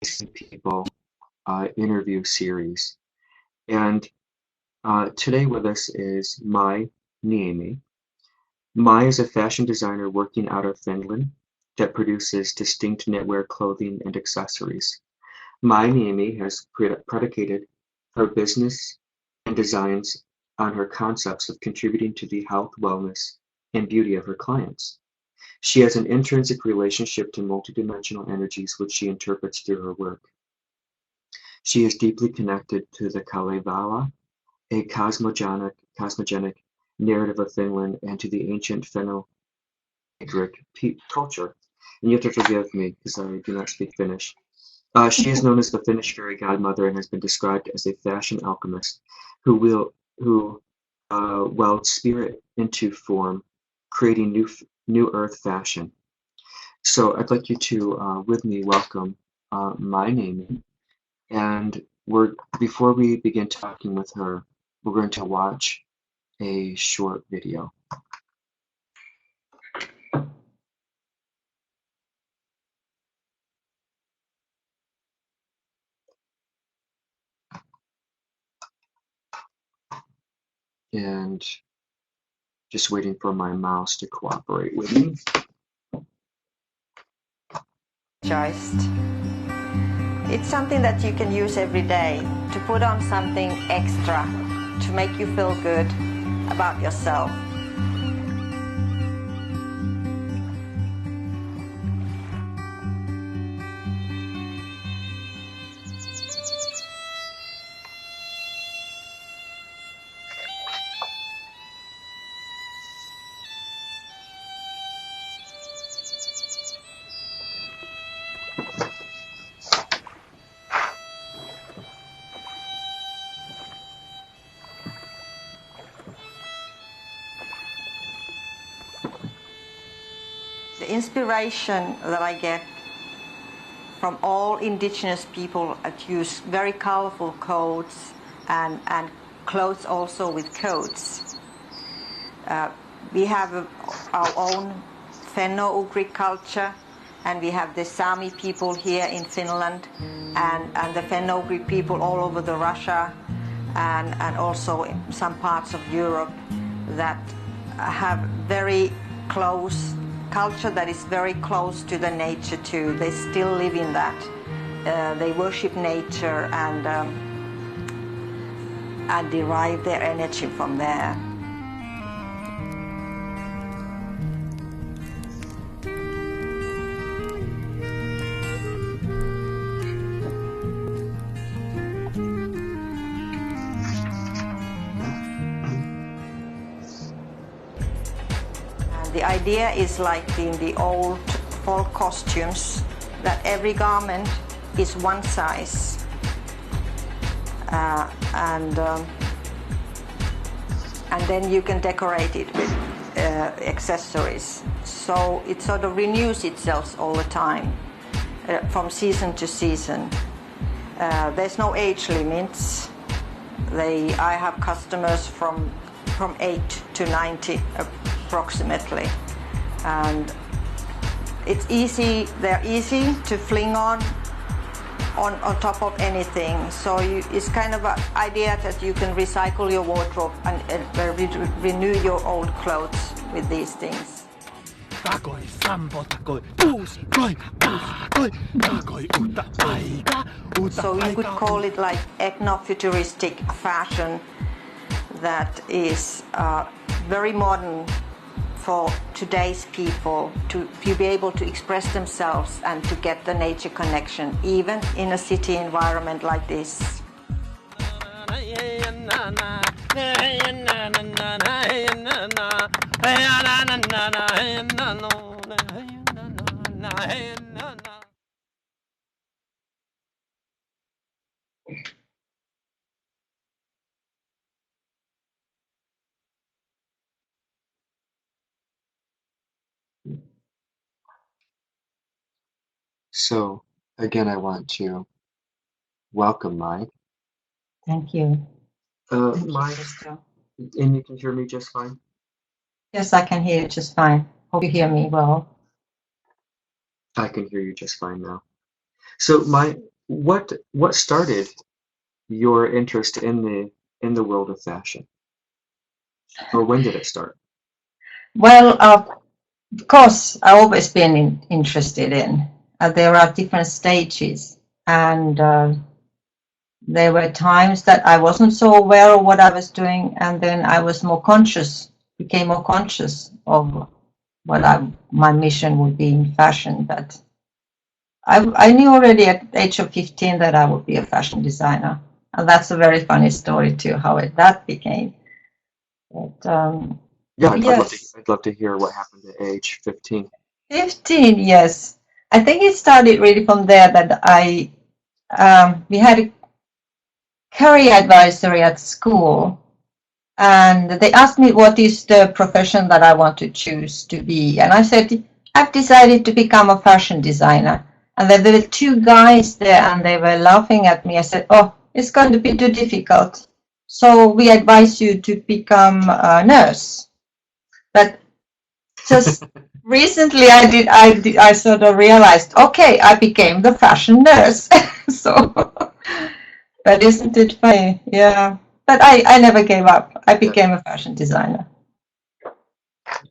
People interview series. And today with us is Mai Niemi. Mai is a fashion designer working out of Finland that produces distinct knitwear clothing and accessories. Mai Niemi has predicated her business and designs on her concepts of contributing to the health, wellness, and beauty of her clients. She has an intrinsic relationship to multidimensional energies which she interprets through her work. She is deeply connected to the Kalevala, a cosmogonic narrative of Finland, and to the ancient Finno-Ugric culture. And you have to forgive me because I do not speak Finnish. She is known as the Finnish fairy godmother and has been described as a fashion alchemist who weld spirit into form, creating new earth fashion. So I'd like you to, with me, welcome Mai Niemi. And before we begin talking with her, we're going to watch a short video. And just waiting for my mouse to cooperate with me. It's something that you can use every day to put on something extra to make you feel good about yourself. The inspiration that I get from all indigenous people that use very colorful coats and clothes also with coats. We have our own Finno-Ugric culture, and we have the Sami people here in Finland and the Finno-Ugric people all over the Russia and also in some parts of Europe that have very close culture that is very close to the nature too. They still live in that. They worship nature and derive their energy from there. The idea is like in the old folk costumes, that every garment is one size, and then you can decorate it with accessories. So it sort of renews itself all the time, from season to season. There's no age limits. I have customers from 8 to 90 approximately, and it's easy. They're easy to fling on top of anything. So it's kind of an idea that you can recycle your wardrobe and renew your old clothes with these things. So you could call it like ethno-futuristic fashion that is very modern for today's people to be able to express themselves and to get the nature connection, even in a city environment like this. So again, I want to welcome Mai. Thank you. Mai, and you can hear me just fine? Yes, I can hear you just fine. Hope you hear me well. I can hear you just fine now. So what started your interest in the world of fashion, or when did it start? Well, of course, I've always been interested in. There are different stages, and there were times that I wasn't so aware of what I was doing, and then I was more conscious, became more conscious of what my mission would be in fashion. But I knew already at the age of 15 that I would be a fashion designer, and that's a very funny story too, how that became. But Yeah, yes, I'd love to hear what happened at age 15. 15, yes. I think it started really from there that we had a career advisory at school, and they asked me what is the profession that I want to choose to be. And I said, I've decided to become a fashion designer. And then there were two guys there and they were laughing at me. I said, oh, it's going to be too difficult. So we advise you to become a nurse. But just recently I sort of realized, okay, I became the fashion nurse. So, but isn't it funny? Yeah. But I never gave up. I Yeah. became a fashion designer.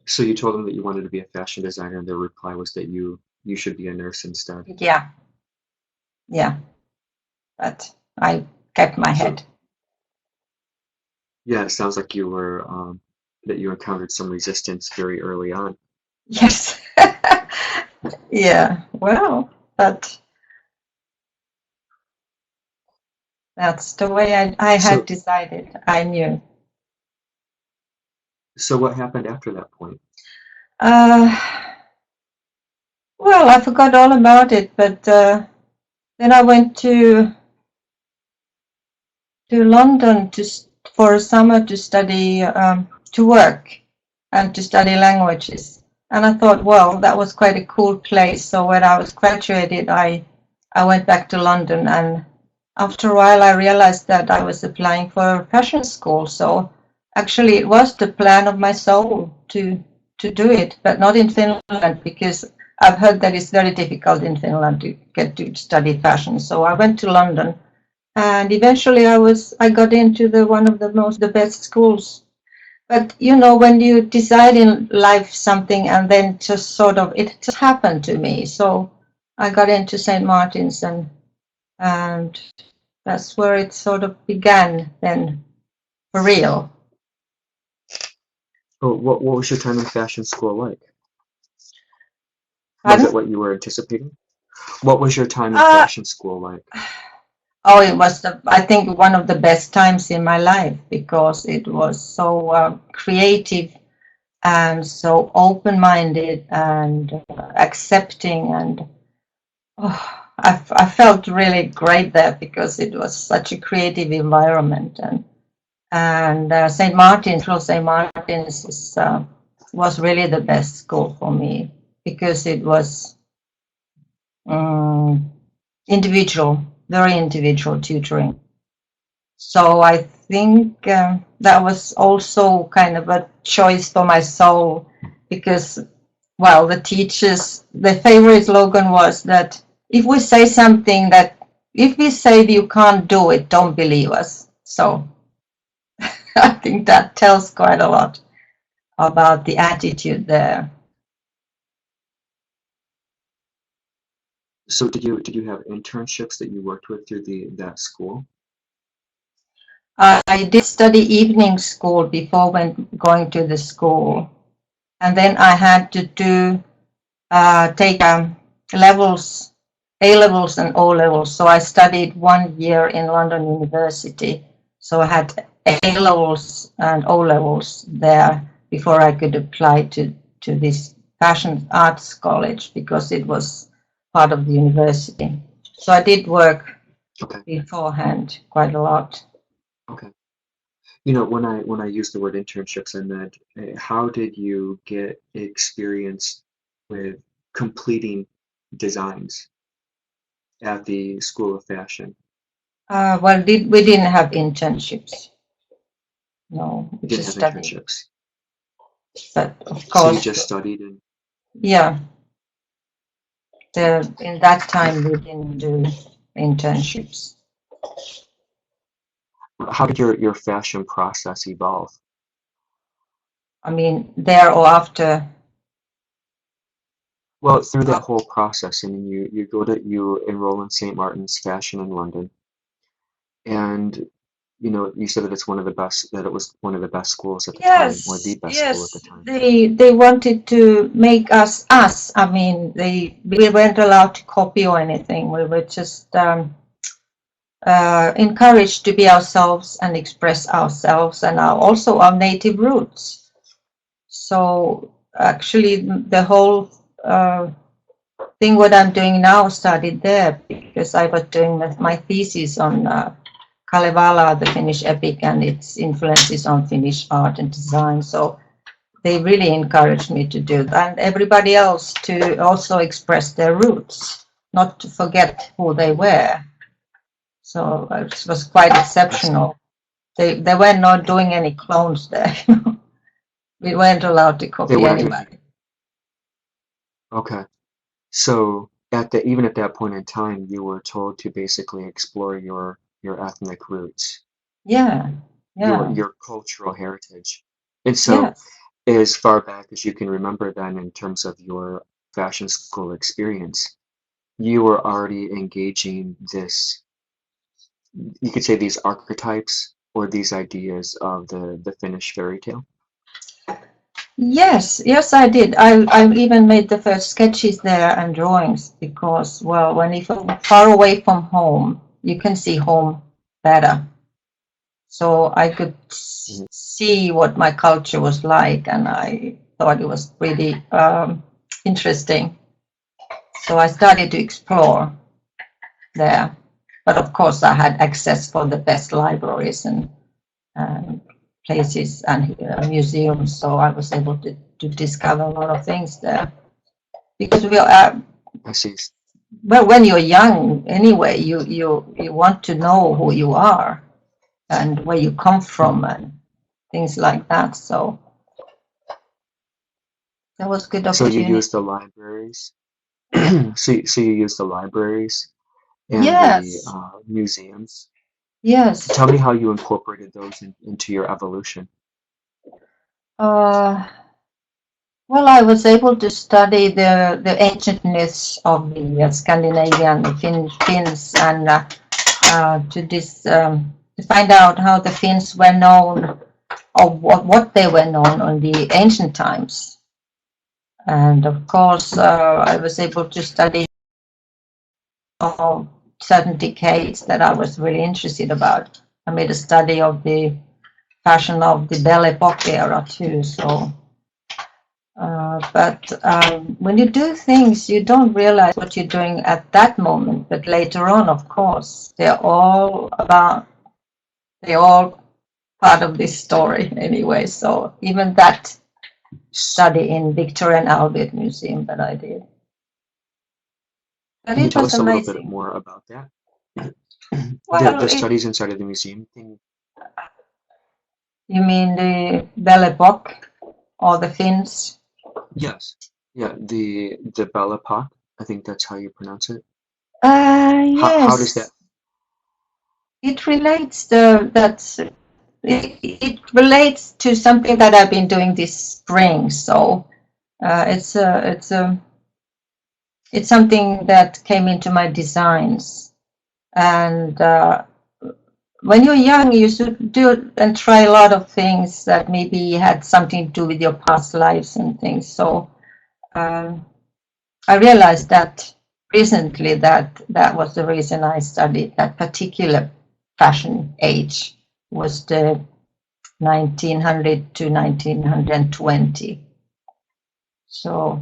So you told them that you wanted to be a fashion designer, and their reply was that you should be a nurse instead. Yeah, yeah. But I kept my So head. yeah, it sounds like you were that you encountered some resistance very early on. Yes. Yeah. Well, but that's the way I had So decided. I knew. so what happened after that point? Uh, well, I forgot all about it, but then I went to London for a summer to study, to work and to study languages. And I thought, well, that was quite a cool place. So when I was graduated, I went back to London, and after a while, I realized that I was applying for a fashion school. So actually, it was the plan of my soul to do it, but not in Finland because I've heard that it's very difficult in Finland to get to study fashion. So I went to London, and eventually I got into the best schools. But you know, when you decide in life something and then just sort of it just happened to me. So I got into St. Martin's, and that's where it sort of began then for real. Oh, what was your time in fashion school like? Was it Pardon? what you were anticipating? What was your time in Uh, fashion school like? oh, it was I think one of the best times in my life because it was so creative and so open-minded and accepting, and oh, I felt really great there because it was such a creative environment. And St. Martin's was really the best school for me because it was um, individual, very individual tutoring. So I think that was also kind of a choice for my soul because, well, the teachers, the favorite slogan was that if we say you can't do it, don't believe us. So I think that tells quite a lot about the attitude there. So did you have internships that you worked with through the that school? I did study evening school before when going to the school, and then I had to take levels, A levels and O levels. So I studied 1 year in London University. So I had A levels and O levels there before I could apply to this fashion arts college because it was part of the university. So I did work Okay, beforehand quite a lot. okay. You know, when I use the word internships, I meant how did you get experience with completing designs at the School of Fashion? Well, we didn't have internships. No, we You didn't just have studied. internships, But of so you course, just studied and yeah, in that time we didn't do internships. How did your fashion process evolve? I mean, there or after. Well, through that whole process, I mean, you enroll in St. Martin's Fashion in London, and you said that it was one of the best schools at the time, or the Yes, best school at the yes. time. They wanted to make us us. I mean, we weren't allowed to copy or anything. We were just encouraged to be ourselves and express ourselves and also our native roots. So actually, the whole thing what I'm doing now started there because I was doing my thesis on Kalevala, the Finnish epic, and its influences on Finnish art and design. So they really encouraged me to do that, and everybody else to also express their roots, not to forget who they were. So it was quite exceptional. They were not doing any clones there. We weren't allowed to They copy weren't doing anybody. Okay. So even at that point in time, you were told to basically explore your ethnic roots, Yeah, yeah, your cultural heritage. And so yes. as far back as you can remember then in terms of your fashion school experience, you were already engaging this, you could say these archetypes or these ideas of the Finnish fairy tale. Yes, yes, I did. I even made the first sketches there and drawings because, well, when you're far away from home, you can see home better. So I could see what my culture was like, and I thought it was pretty interesting. So I started to explore there. But of course, I had access for the best libraries and places and museums, so I was able to discover a lot of things there. Because we are, I see. well, when you're young, anyway, you want to know who you are and where you come from and things like that. So that was good So you opportunity. use the libraries. So you use the libraries and the Yes, museums. yes. Tell me how you incorporated those into your evolution. Uh, well, I was able to study the ancient myths of the Scandinavian Finns and to find out how the Finns were known or what they were known in the ancient times. And of course, I was able to study certain decades that I was really interested about. I made a study of the fashion of the Belle Epoque era too. So, but when you do things, you don't realize what you're doing at that moment. But later on, of course, they're all part of this story anyway. So even that study in Victoria and Albert Museum that I did. But Can you it tell was us a little bit amazing. more about that? Well, The studies inside of the museum thing. you mean the Belle Epoque or the Finns? Yes. Yeah, the Belle Epoque. I think that's how you pronounce it. How does that? Yes, it relates it relates to something that I've been doing this spring. So it's something that came into my designs. And when you're young, you should do and try a lot of things that maybe had something to do with your past lives and things. So I realized that recently that was the reason I studied that particular fashion age was the 1900 to 1920. So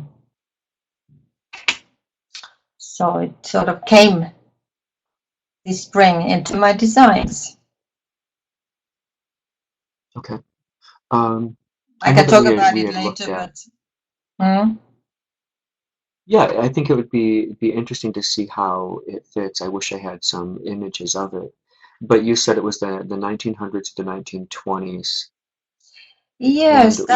it sort of came this spring into my designs. Okay. I I know can that talk about we it had looked later, at. but hmm? Yeah, I think it would be interesting to see how it fits. I wish I had some images of it. But you said it was the 1900s to the 1920s, and Yes, what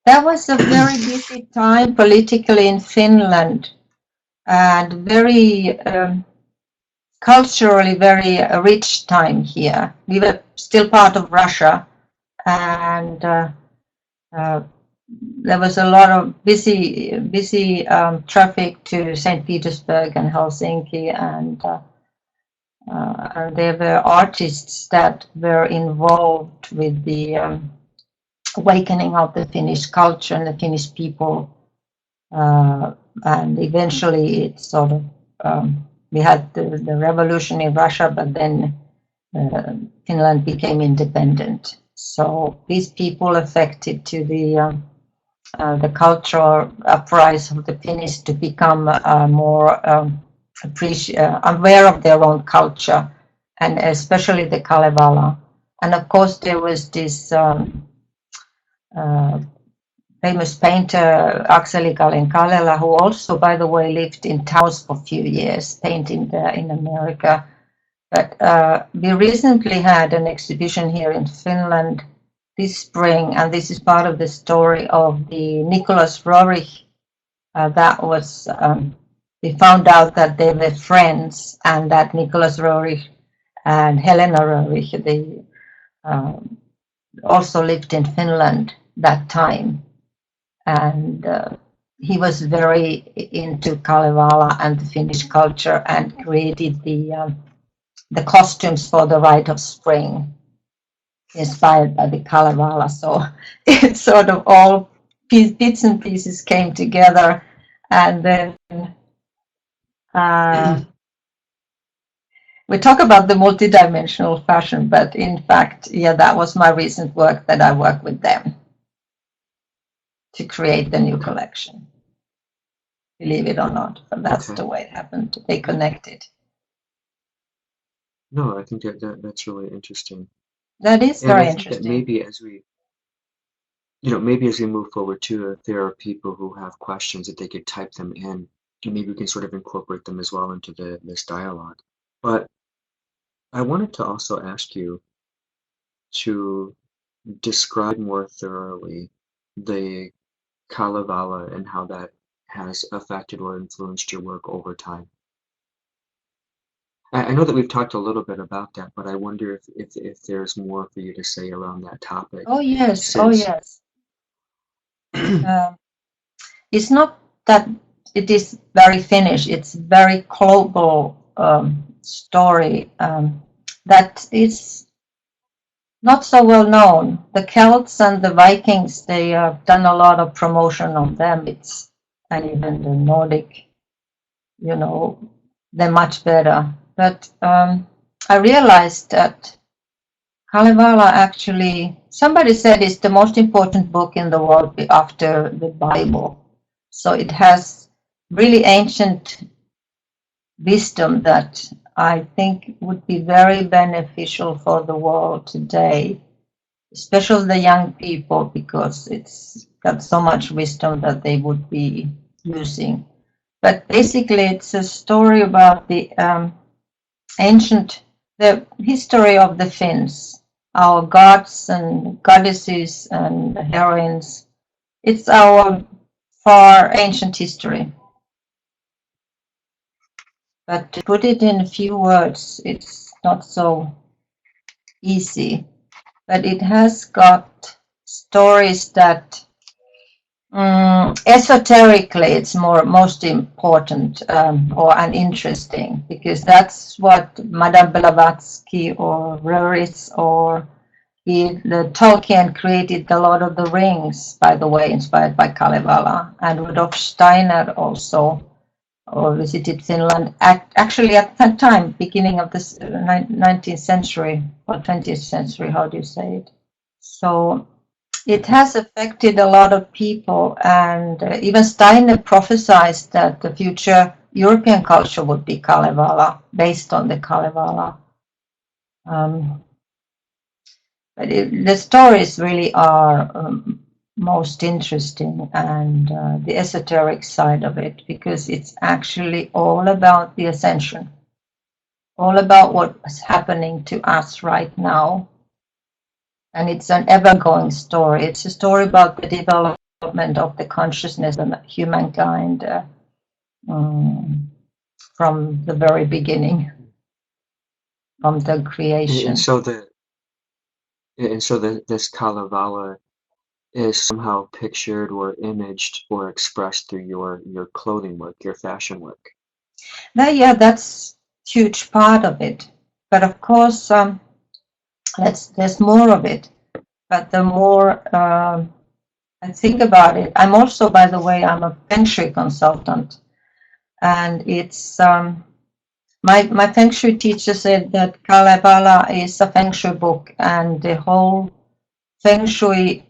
that was a very busy time politically in Finland. and very culturally very rich time here. We were still part of Russia, and there was a lot of busy traffic to St. Petersburg and Helsinki, and there were artists that were involved with the awakening of the Finnish culture and the Finnish people, and eventually it sort of we had the revolution in Russia, but then Finland became independent. So these people affected to the cultural uprising of the Finnish to become more aware of their own culture, and especially the Kalevala. And of course, there was this famous painter Akseli Kalenkalela, who also, by the way, lived in Taos for a few years, painting there in America. But we recently had an exhibition here in Finland this spring, and this is part of the story of the Nicholas Roerich. That was we found out that they were friends, and that Nicholas Roerich and Helena Roerich, they also lived in Finland that time, and he was very into Kalevala and the Finnish culture, and created the costumes for the Rite of Spring, inspired by the Kalevala. So it's sort of all bits and pieces came together, and then we talk about the multidimensional fashion, but in fact, yeah, that was my recent work, that I work with them to create the new collection. Believe it or not, but that's the way it happened. They connected. No, I think that's really interesting. That is And I very think interesting. that maybe as we move forward too, if there are people who have questions, that they could type them in, and maybe we can sort of incorporate them as well into this dialogue. But I wanted to also ask you to describe more thoroughly the Kalevala and how that has affected or influenced your work over time. I know that we've talked a little bit about that, but I wonder if there's more for you to say around that topic. Oh yes, oh yes. It's not that it is very Finnish, it's very global story that is not so well known. The Celts and the Vikings, they have done a lot of promotion on them. And even the Nordic, they're much better. But I realized that Kalevala actually, somebody said, is the most important book in the world after the Bible. So it has really ancient wisdom that I think would be very beneficial for the world today, especially the young people, because it's got so much wisdom that they would be using. But basically, it's a story about the the history of the Finns, our gods and goddesses and heroines. It's our far ancient history. But to put it in a few words, it's not so easy. But it has got stories that esoterically it's most important and interesting, because that's what Madame Blavatsky or Röris or the Tolkien created the Lord of the Rings, by the way, inspired by Kalevala, and Rudolf Steiner also visited Finland actually at that time, beginning of the 19th century or 20th century, how do you say it? So it has affected a lot of people, and even Steiner prophesied that the future European culture would be Kalevala, based on the Kalevala. But the stories really are most interesting, and the esoteric side of it, because it's actually all about the ascension, all about what is happening to us right now. And it's an ever-going story. It's a story about the development of the consciousness of humankind, from the very beginning, from the And, creation. and so this Kalevala is somehow pictured or imaged or expressed through your clothing work, your fashion work. Yeah, that's a huge part of it. But of course, there's more of it. But the more I think about it, I'm also, by the way, I'm a Feng Shui consultant, and it's my Feng Shui teacher said that Kalevala is a Feng Shui book, and the whole Feng Shui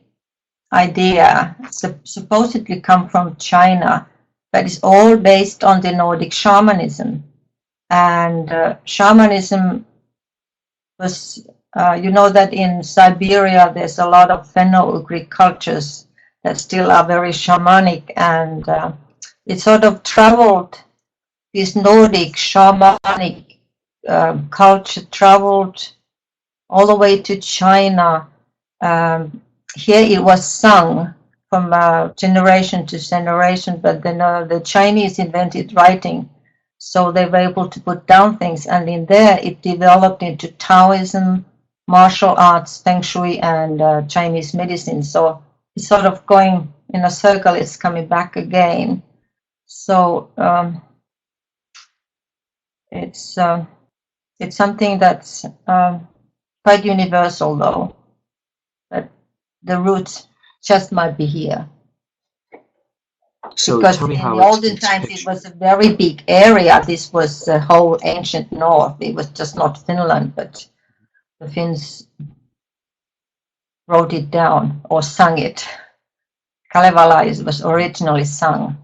idea supposedly come from China, but it's all based on the Nordic shamanism. And shamanism was, you know that in Siberia there's a lot of Finno-Ugric cultures that still are very shamanic, and it sort of traveled, this Nordic shamanic culture traveled all the way to China. Here it was sung from generation to generation, but then the Chinese invented writing, so they were able to put down things, and in there it developed into Taoism, martial arts, Feng Shui, and Chinese medicine. So it's sort of going in a circle, it's coming back again. So it's something that's quite universal, though, but the roots just might be here. So Because tell me in how the olden times it pictured. was a very big area. This was the whole ancient north. It was just not Finland, but the Finns wrote it down or sung it. Kalevala was originally sung.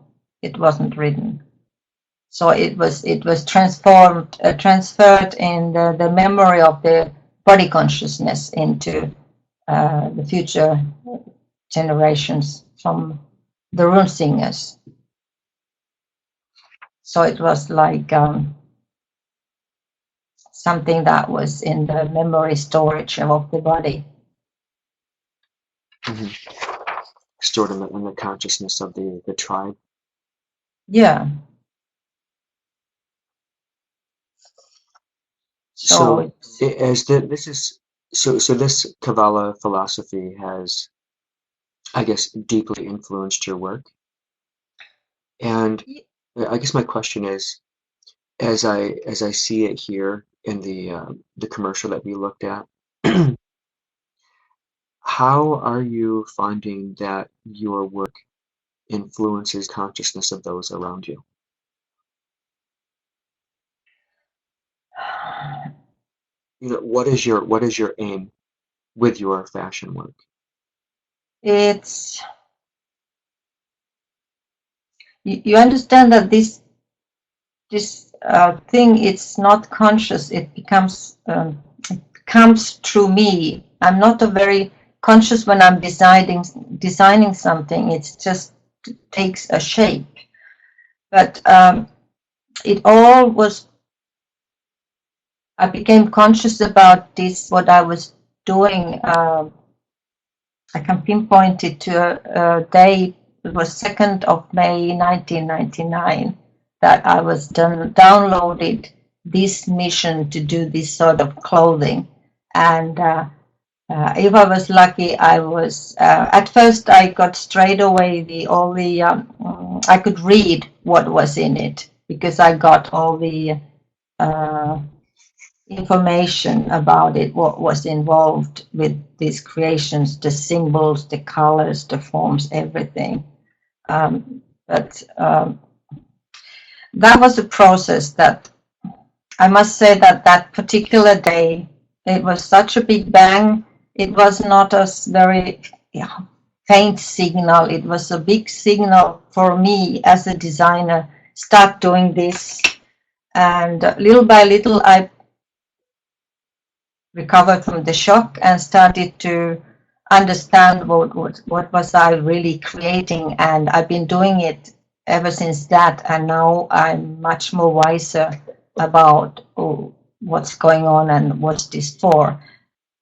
It wasn't written. So it was transferred in the memory of the body consciousness into the future generations from the rune singers. So it was like something that was in the memory storage of the body. Stored in the consciousness of the tribe. Yeah. So So as this is so this Kabbalah philosophy has, I guess, deeply influenced your work. And I guess my question is, as I see it here in the commercial that we looked at, how are you finding that your work influences consciousness of those around you? What is your aim with your fashion work? it's you understand that this thing, it's not conscious. It comes through me. I'm not a very conscious when I'm designing something. It's just takes a shape. But it all was. I became conscious about this. What I was doing. I can pinpoint it to a day. It was 2nd of May 1999 that I was downloaded this mission to do this sort of clothing. And if I was lucky, I was at first I got straight away I could read what was in it because I got all the information about it, what was involved with these creations, the symbols, the colors, the forms, everything. But that was a process that I must say that particular day, it was such a big bang. It was not a very faint signal. It was a big signal for me as a designer, start doing this. And little by little, I recovered from the shock and started to understand what was I really creating, and I've been doing it ever since that, and now I'm much more wiser about what's going on and what's this for.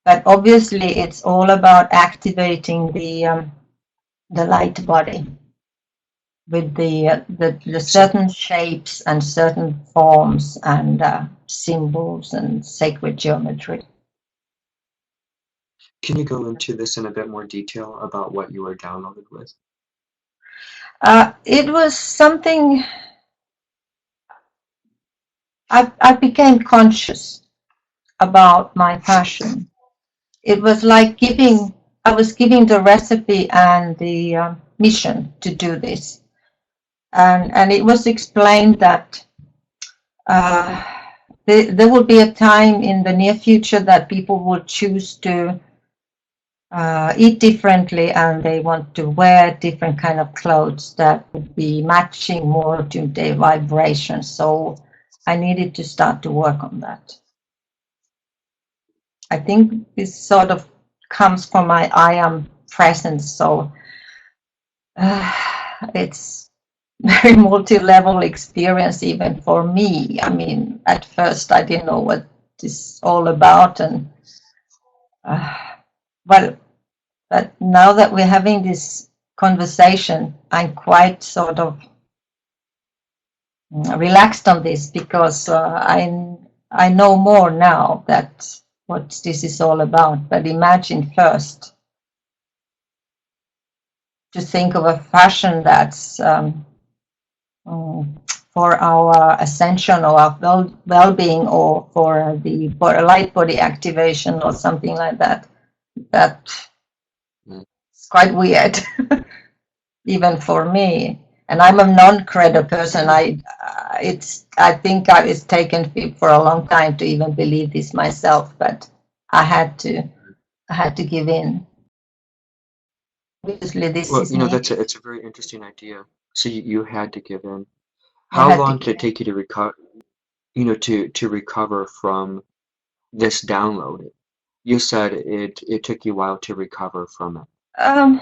But obviously it's all about activating the light body, with the certain shapes and certain forms and symbols and sacred geometry. Can you go into this in a bit more detail about what you were downloaded with? It was something I became conscious about my passion. It was like I was giving the recipe and the mission to do this. And it was explained that uh, there will be a time in the near future that people will choose to eat differently, and they want to wear different kind of clothes that would be matching more to their vibration. So I needed to start to work on that. I think this sort of comes from my I am presence. So it's very multi-level experience even for me. I mean, at first I didn't know what this is all about, and well, but now that we're having this conversation, I'm quite sort of relaxed on this because I know more now that what this is all about. But imagine first to think of a fashion that's for our ascension or our well-being, or for the light body activation or something like that. That's quite weird, even for me. And I'm a non-credo person. I think it's taken for a long time to even believe this myself, but I had to give in. Obviously, this Well, is me. it's a very interesting idea. So you had to give in. I How had to long did give it take you to recover, to recover from this download? You said it took you a while to recover from it. in.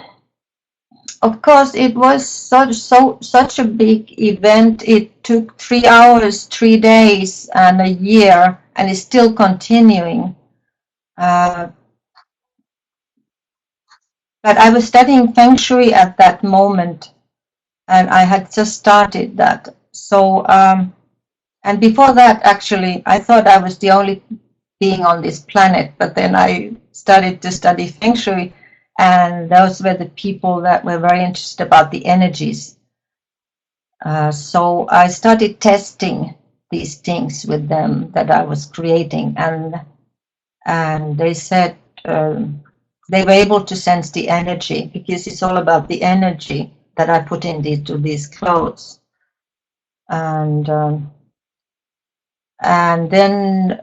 Of course, it was such a big event. It took 3 hours, 3 days, and a year, and it's still continuing. But I was studying Feng Shui at that moment, and I had just started that. So, and before that, actually, I thought I was the only being on this planet. But then I started to study Feng Shui, and those were the people that were very interested about the energies. So I started testing these things with them that I was creating, and they said they were able to sense the energy, because it's all about the energy that I put into these clothes. And then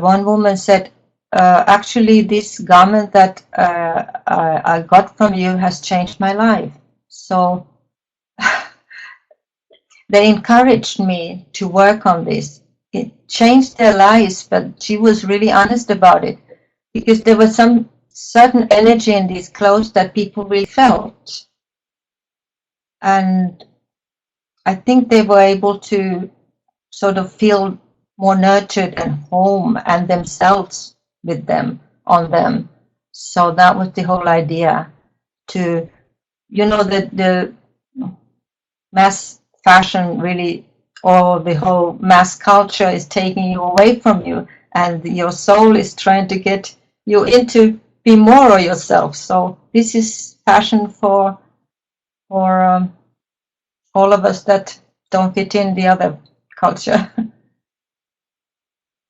one woman said, actually, this garment that I got from you has changed my life. So they encouraged me to work on this. It changed their lives, but she was really honest about it, because there was some certain energy in these clothes that people really felt. And I think they were able to sort of feel more nurtured and home and themselves with them, on them. So that was the whole idea, to, the mass fashion really, or the whole mass culture is taking you away from you, and your soul is trying to get you into be more of yourself. So this is fashion for all of us that don't fit in the other culture.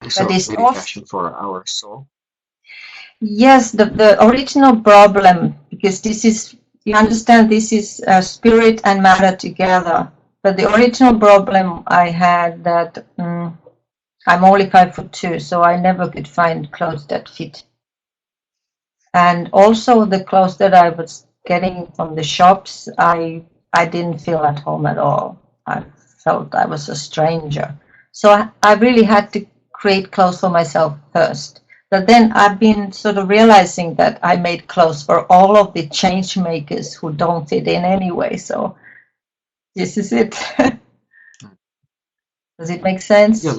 But So it's maybe also, fashion for our soul. yes, the original problem, because this is, you understand, this is spirit and matter together. But the original problem I had, that I'm only 5'2", so I never could find clothes that fit. And also the clothes that I was getting from the shops, I didn't feel at home at all. I felt I was a stranger. So I really had to create clothes for myself first. But then I've been sort of realizing that I made clothes for all of the change makers who don't fit in anyway. So this is it. Does it make sense? Yeah,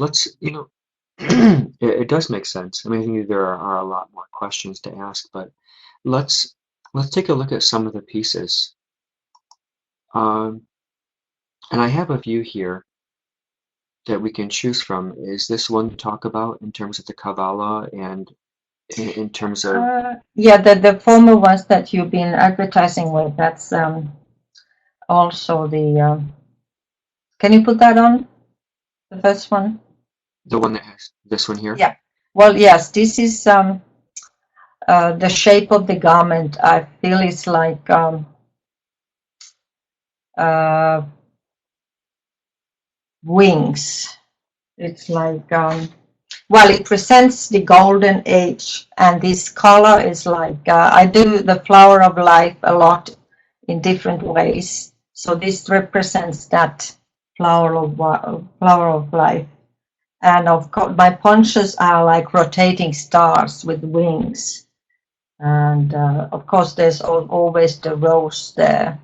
it does make sense. I mean, I think there are a lot more questions to ask, but let's let's take a look at some of the pieces. Um, And I have a few here that we can choose from. Is this one to talk about in terms of the Kabbalah and in terms of Yeah, the former ones that you've been advertising with, that's also the. Can you put that on the first one? the one that has this one here? Yeah. Well, yes, this is the shape of the garment. I feel it's like uh, wings. It's like well, it presents the golden age, and this color is like I do the flower of life a lot in different ways. So this represents that flower of life, and of course my ponchos are like rotating stars with wings, and of course there's always the rose there.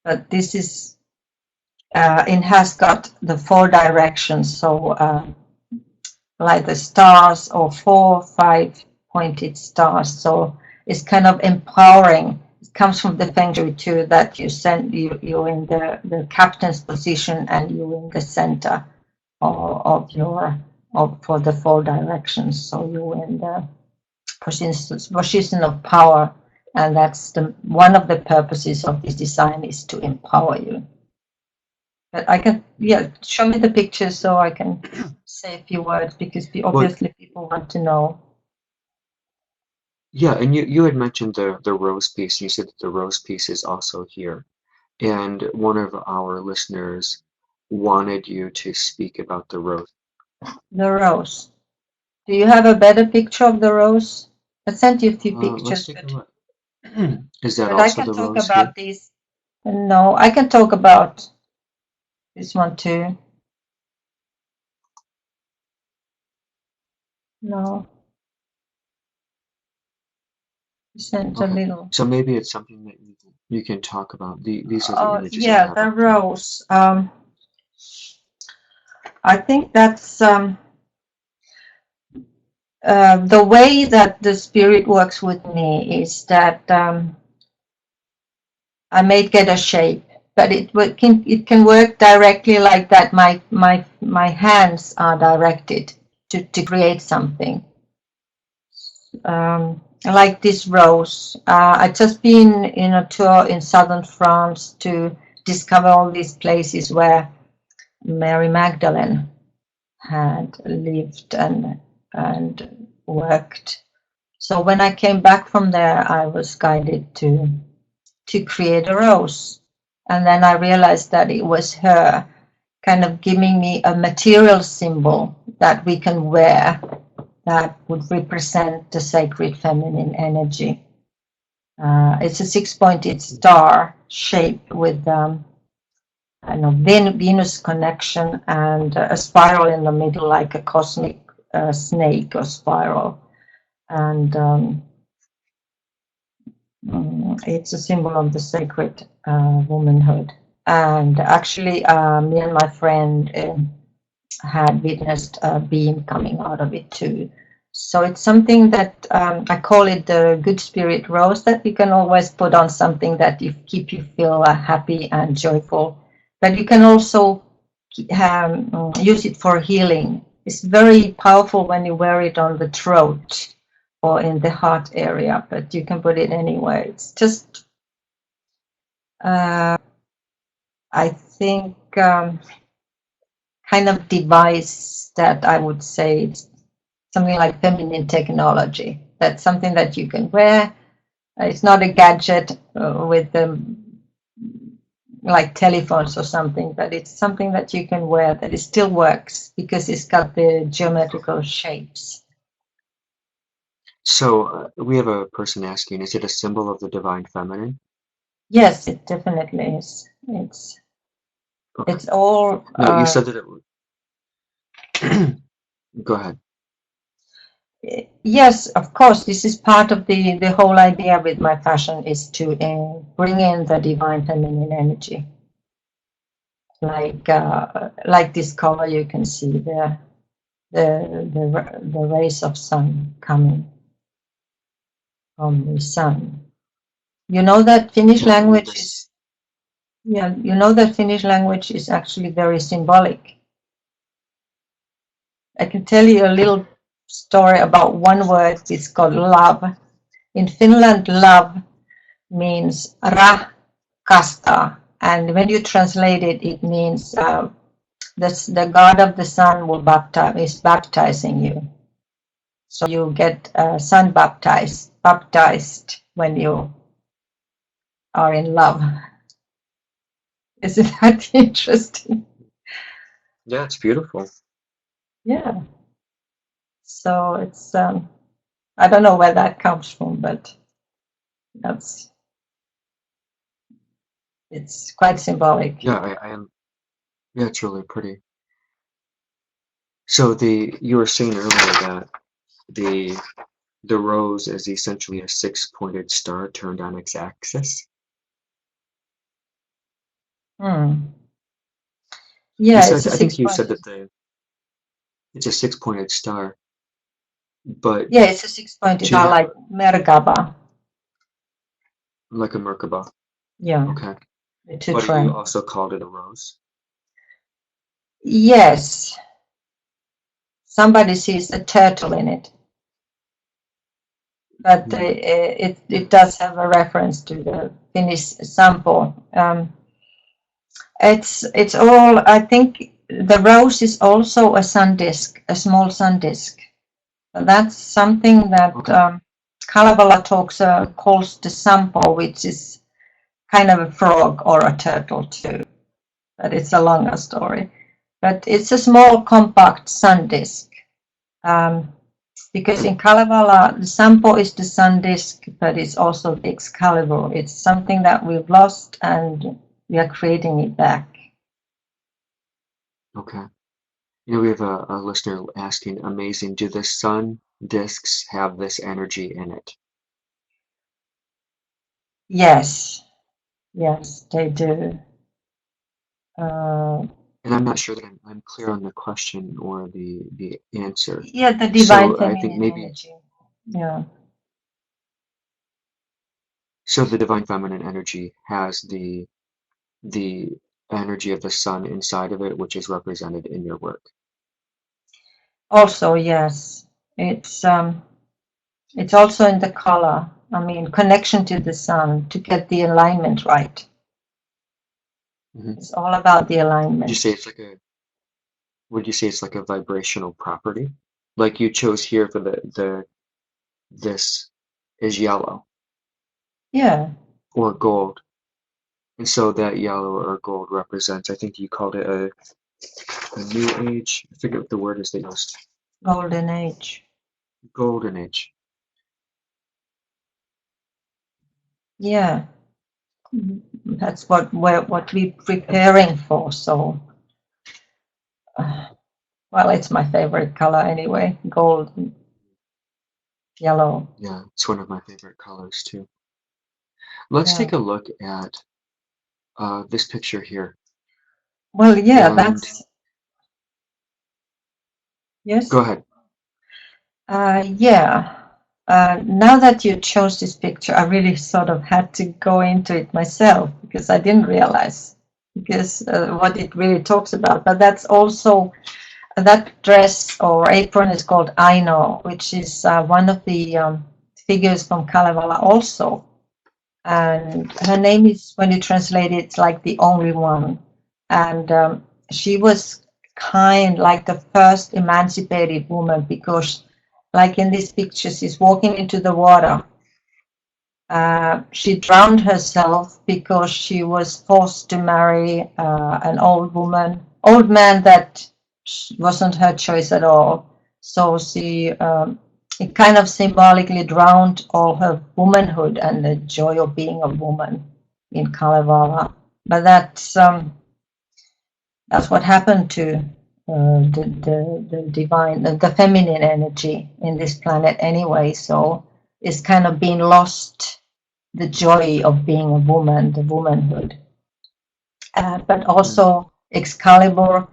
But this is it has got the 4 directions, so. Like the stars or 4, 5 pointed stars. So it's kind of empowering. It comes from the Feng Shui too, that you're in the captain's position and you're in the center of for the 4 directions. So you're in the position of power, and that's one of the purposes of this design is to empower you. But I can, yeah, show me the picture so I can say a few words because obviously people want to know. Yeah, and you had mentioned the rose piece, and you said that the rose piece is also here. And one of our listeners wanted you to speak about the rose. The rose. Do you have a better picture of the rose? I sent you a few Let's pictures, take a look. Is that but I also can the talk rose here? about these. No, I can talk about this one too. No, I sent a Okay, little. so maybe it's something that you can talk about. These are the Oh, images I yeah, have the up here. rose. I think that's the way that the spirit works with me is that I may get a shape, but it can work directly like that. My hands are directed to create something. Like this rose. I just been in a tour in southern France to discover all these places where Mary Magdalene had lived and worked. So when I came back from there, I was guided to create a rose. And then I realized that it was her kind of giving me a material symbol that we can wear that would represent the sacred feminine energy. It's a 6 pointed star shape with Venus connection and a spiral in the middle, like a cosmic snake or spiral. And it's a symbol of the sacred womanhood. And actually, me and my friend had witnessed a beam coming out of it too. So it's something that I call it the good spirit rose, that you can always put on something that you keep you feel happy and joyful. But you can also use it for healing. It's very powerful when you wear it on the throat or in the heart area, but you can put it anywhere. It's just, I think, kind of device that I would say it's something like feminine technology. That's something that you can wear. It's not a gadget with like telephones or something, but it's something that you can wear that it still works because it's got the geometrical shapes. So we have a person asking, is it a symbol of the divine feminine? Yes, it definitely is. Okay. It's all. No, you said that it would. Go ahead. Yes, of course. This is part of the whole idea with my fashion is to bring in the divine feminine energy. Like this color, you can see the rays of sun coming from the sun. You know that Finnish Yeah, and language this. is Yeah, you know that Finnish language is actually very symbolic. I can tell you a little story about one word. It's called love. In Finland, love means rakasta, and when you translate it, it means the God of the Sun is baptizing you. So you get sun baptized when you are in love. Isn't that interesting? Yeah, it's beautiful. Yeah. So it's I don't know where that comes from, but that's it's quite symbolic. Yeah, I am. Yeah, it's really pretty. So you were saying earlier that the the rose is essentially a six-pointed star turned on its axis. Hmm. You Yeah, it's said, a I think six you said pointed. that it's a six-pointed star, but Yeah, it's a six pointed do you star have like Merkaba. like a Merkaba? Yeah, Okay. the two But you trend. also called it a rose. Yes, somebody sees a turtle in it, but Hmm. it does have a reference to the Finnish sample. It's all. I think the rose is also a sun disk, a small sun disk. That's something that Okay. Kalevala calls the sampo, which is kind of a frog or a turtle too. But it's a longer story. But it's a small, compact sun disk. Um, because in Kalevala, the sampo is the sun disk, but it's also the Excalibur. It's something that we've lost and we are creating it back. Okay. We have a listener asking, amazing, do the sun disks have this energy in it? Yes, yes, they do. Uh, And I'm not sure that I'm clear on the question or the answer. yeah, the divine So I think feminine maybe, energy. Yeah. so the divine feminine energy has the energy of the sun inside of it, which is represented in your work. Also, yes, it's also in the color. I mean, connection to the sun to get the alignment right. Hmm. It's all about the Would you alignment. say it's like a would you say it's like a vibrational property? Like you chose here for the this is yellow Yeah, or gold. And so that yellow or gold represents, I think you called it a new age. I forget what the word is they used. golden age. Golden age. Yeah, that's what we're preparing for. So, well, it's my favorite color anyway. Gold, yellow. Yeah, it's one of my favorite colors too. Let's Yeah. take a look at this picture here. Well, yeah, And that's go yes. ahead. Yeah. Now that you chose this picture, I really sort of had to go into it myself because I didn't realize because what it really talks about. But that's also that dress or apron is called Aino, which is one of the figures from Kalevala also. And her name is, when you translate it, it's like the only one. And she was kind, like the first emancipated woman, because, like in this picture, she's walking into the water. She drowned herself because she was forced to marry an old man that wasn't her choice at all. So she, it kind of symbolically drowned all her womanhood and the joy of being a woman in Kalevala. But that's what happened to the divine, the feminine energy in this planet anyway. So it's kind of been lost, the joy of being a woman, the womanhood. But Mm, also Excalibur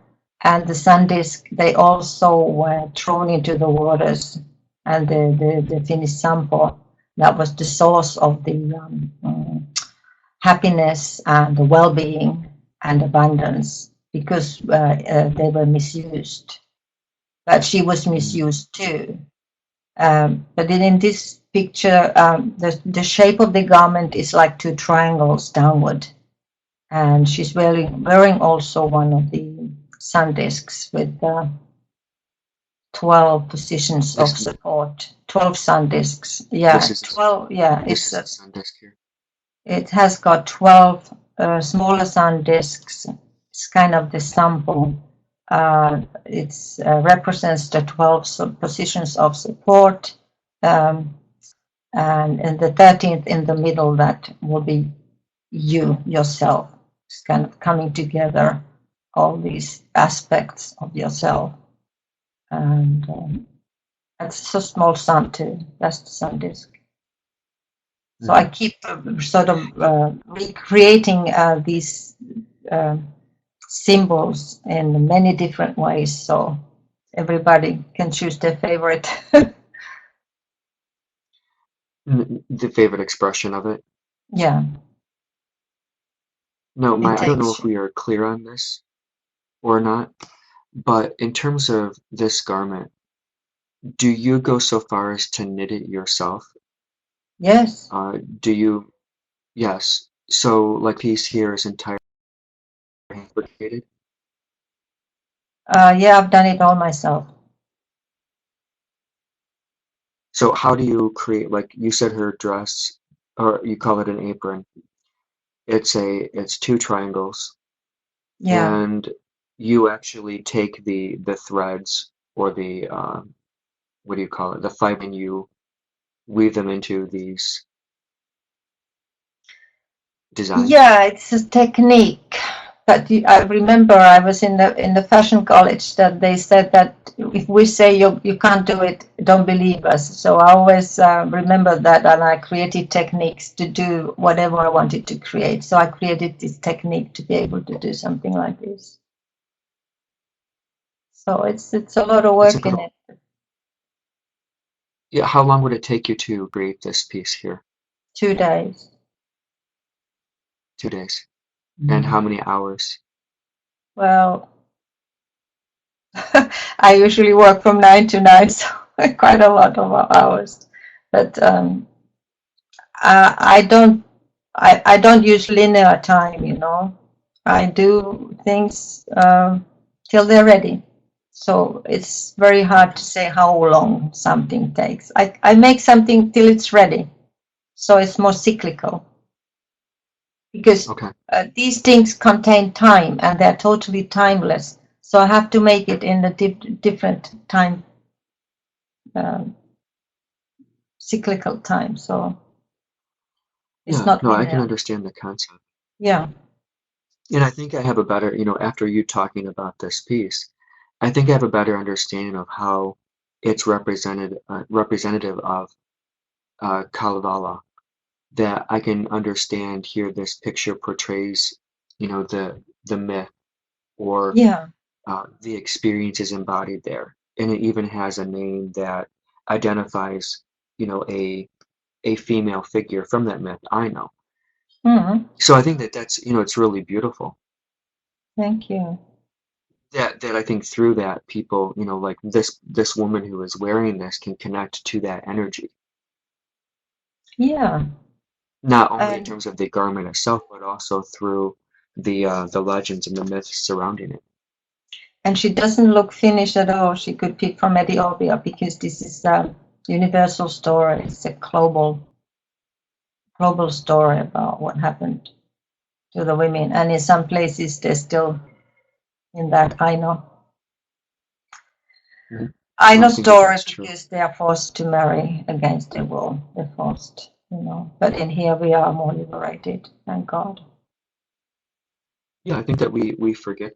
and the Sun Disk, they also were thrown into the waters. And the Finnish Sampo, that was the source of the happiness and well-being and abundance, because they were misused. But she was misused too. But in this picture, the shape of the garment is like two triangles downward, and she's wearing also one of the sun discs with 12 positions of This support, 12 sun discs. this Yeah, is 12. Yeah, this is the sun disk here. it has got 12 smaller sun discs. It's kind of the sample. It represents the 12 positions of support, and in the 13th in the middle, that will be you yourself. It's kind of coming together, all these aspects of yourself. And it's a small sun too. That's the sun disk. So I keep sort of recreating these symbols in many different ways, so everybody can choose their favorite. The favorite expression of it. Yeah, No, it I don't know takes if we are clear on this or not, but in terms of this garment, do you go so far as to knit it yourself? yes. Do you? Yes. So, like, piece here is entirely fabricated. Yeah, I've done it all myself. So, how do you create? Like you said, her dress, or you call it an apron. It's two triangles, Yeah. and you actually take the threads or the what do you call it? The fiber, and you weave them into these designs. Yeah, it's a technique. But I remember I was in the fashion college that they said that if we say you can't do it, don't believe us. So I always remember that, and I created techniques to do whatever I wanted to create. So I created this technique to be able to do something like this. So it's a lot of That's work in incredible. it. Yeah, how long would it take you to create this piece here? 2 days. 2 days. And how many hours? Well, I usually work from 9 to 9, so quite a lot of hours. But I don't I don't use linear time, you know. I do things till they're ready. So it's very hard Okay. to say how long something takes. I make something till it's ready. So it's more cyclical because Okay. these things contain time and they're totally timeless. So I have to make it in a different time, um, cyclical time. So it's Yeah, not no, I can linear. understand the concept. Yeah. And I think I have a better, after you talking about this piece, I think I have a better understanding of how it's representative of Kalevala. That I can understand here this picture portrays, the myth or Yeah. the experience is embodied there. And it even has a name that identifies, a female figure from that myth, I know. Mhm. So I think that's, it's really beautiful. Thank you. That I think through that people, like this woman who is wearing this can connect to that energy, Yeah. not only in And terms of the garment itself, but also through the legends and the myths surrounding it. and she doesn't look Finnish at all. She could be from Ethiopia because this is a universal story. It's a global story about what happened to the women. And in some places they're still in that Mhm. I No, know I think story that's true. because they are forced to marry against their will. They're forced, you know. But in here we are more liberated, thank God. Yeah, I think that we forget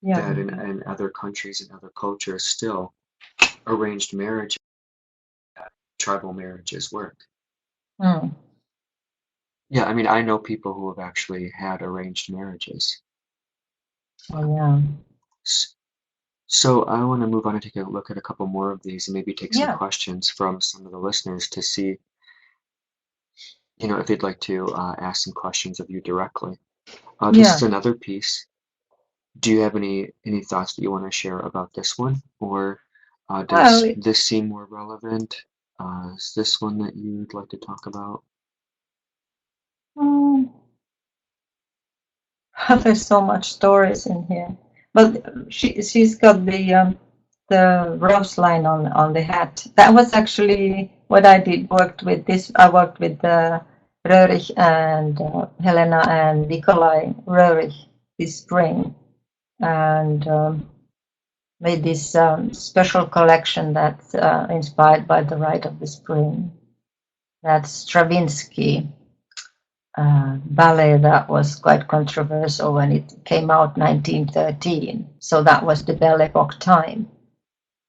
Yeah. that in other countries and other cultures still arranged marriage, tribal marriages work. Mm. Yeah, I mean, I know people who have actually had arranged marriages. Oh yeah. S- So I want to move on and take a look at a couple more of these and maybe take some Yeah. questions from some of the listeners to see. if they'd like to ask some questions of you directly. This Yeah. is another piece. Do you have any thoughts that you want to share about this one, or Well, does this seem more relevant? Is this one that you'd like to talk about? mm, there's so much stories in here. But she's got the rose line on the hat. That was actually what I did. Worked with this. I worked with Röhrig and Helena and Nikolai Röhrig this spring, and made this special collection that's inspired by the Rite of the Spring. That's Stravinsky ballet that was quite controversial when it came out 1913. So that was the Belle Epoque time.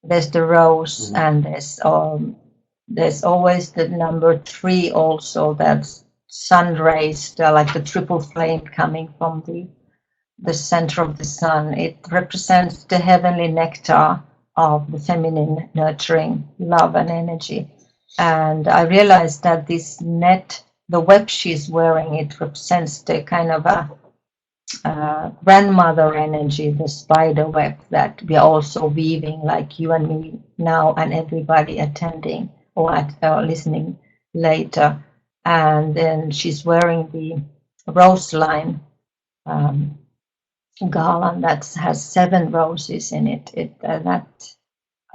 There's the rose, and there's always the number 3 also. That's sun rays, like the triple flame coming from the center of the sun. It represents the heavenly nectar of the feminine nurturing love and energy. And I realized that this net, the web she's wearing, it represents the kind of a grandmother energy, the spider web that we are also weaving, like you and me now, and everybody attending or listening later. And then she's wearing the rose line garland that has 7 roses in it. That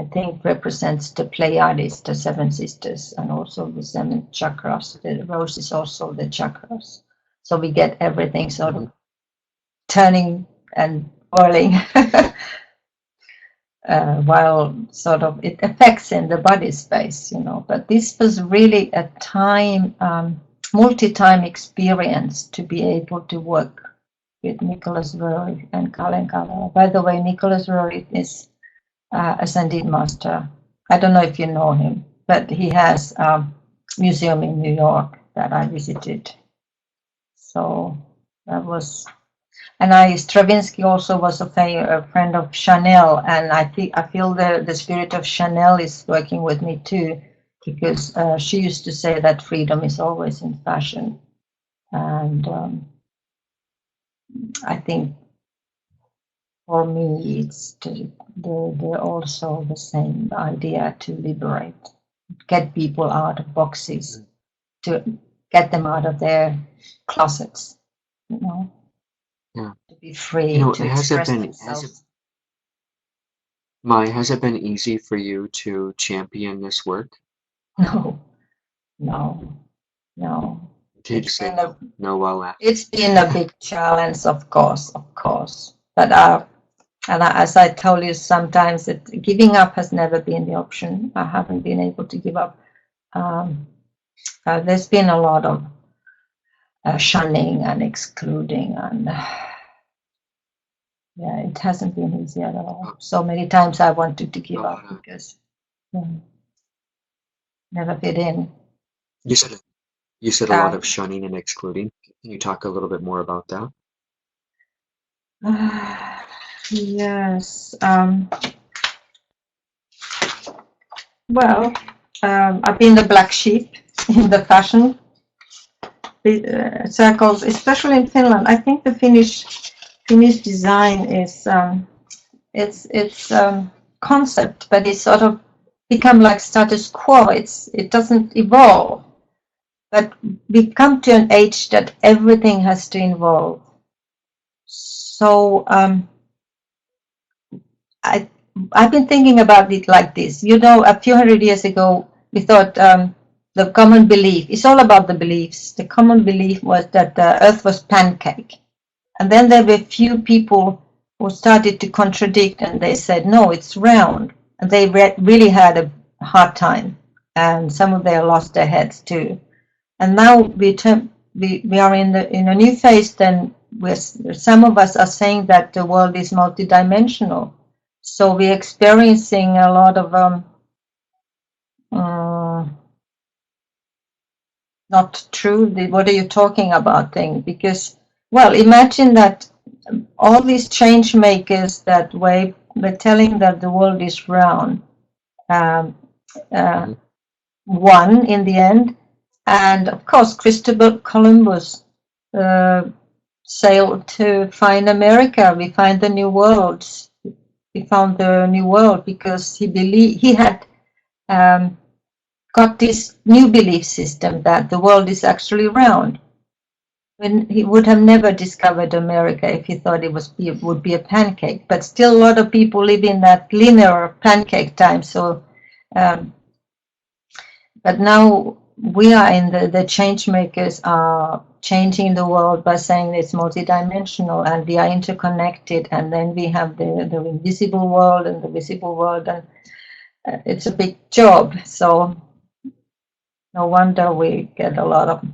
I think represents the Pleiades, the 7 sisters, and also the 7 chakras. The rose is also the chakras. So we get everything sort of turning and whirling while sort of it affects in the body space, But this was really a multi-time experience to be able to work with Nicholas Rory and Kalen Kala. By the way, Nicholas Rory is Ascended Master. I don't know if you know him, but he has a museum in New York that I visited. So that was, and Stravinsky also was a friend of Chanel, and I feel the spirit of Chanel is working with me too, because she used to say that freedom is always in fashion, and I think for me it's they're also the same idea, to liberate, get people out of boxes, to get them out of their closets, Yeah. to be free, to express themselves. Mai, has it been easy for you to champion this work? No. Did you say no while laughing? It's been a big challenge, of course. But as I told you, sometimes giving up has never been the option. I haven't been able to give up. There's been a lot of shunning and excluding, and yeah, it hasn't been easy at all. So many times I wanted to give up because never fit in. You said a lot of shunning and excluding. Can you talk a little bit more about that? Yes. Well, I've been the black sheep in the fashion circles, especially in Finland. I think the Finnish design is it's concept, but it's sort of become like status quo. It doesn't evolve. But we come to an age that everything has to evolve. So I've been thinking about it like this. A few hundred years ago, we thought the common belief, it's all about the beliefs. The common belief was that the earth was pancake. And then there were few people who started to contradict, and they said, no, it's round. And they really had a hard time. And some of them lost their heads too. And now we are in a new phase. Then some of us are saying that the world is multidimensional. So we're experiencing a lot of not true. What are you talking about thing? Because, well, imagine that all these change makers that way were telling that the world is round. One in the end, And of course, Christopher Columbus uh, sailed to find America. We find the New World. We found the New World because he had got this new belief system that the world is actually round. When he would have never discovered America if he thought it would be a pancake. But still, a lot of people live in that linear pancake time. So, but now we are in the change makers are changing the world by saying it's multidimensional and we are interconnected. And then we have the invisible world and the visible world, and it's a big job. So no wonder we get a lot of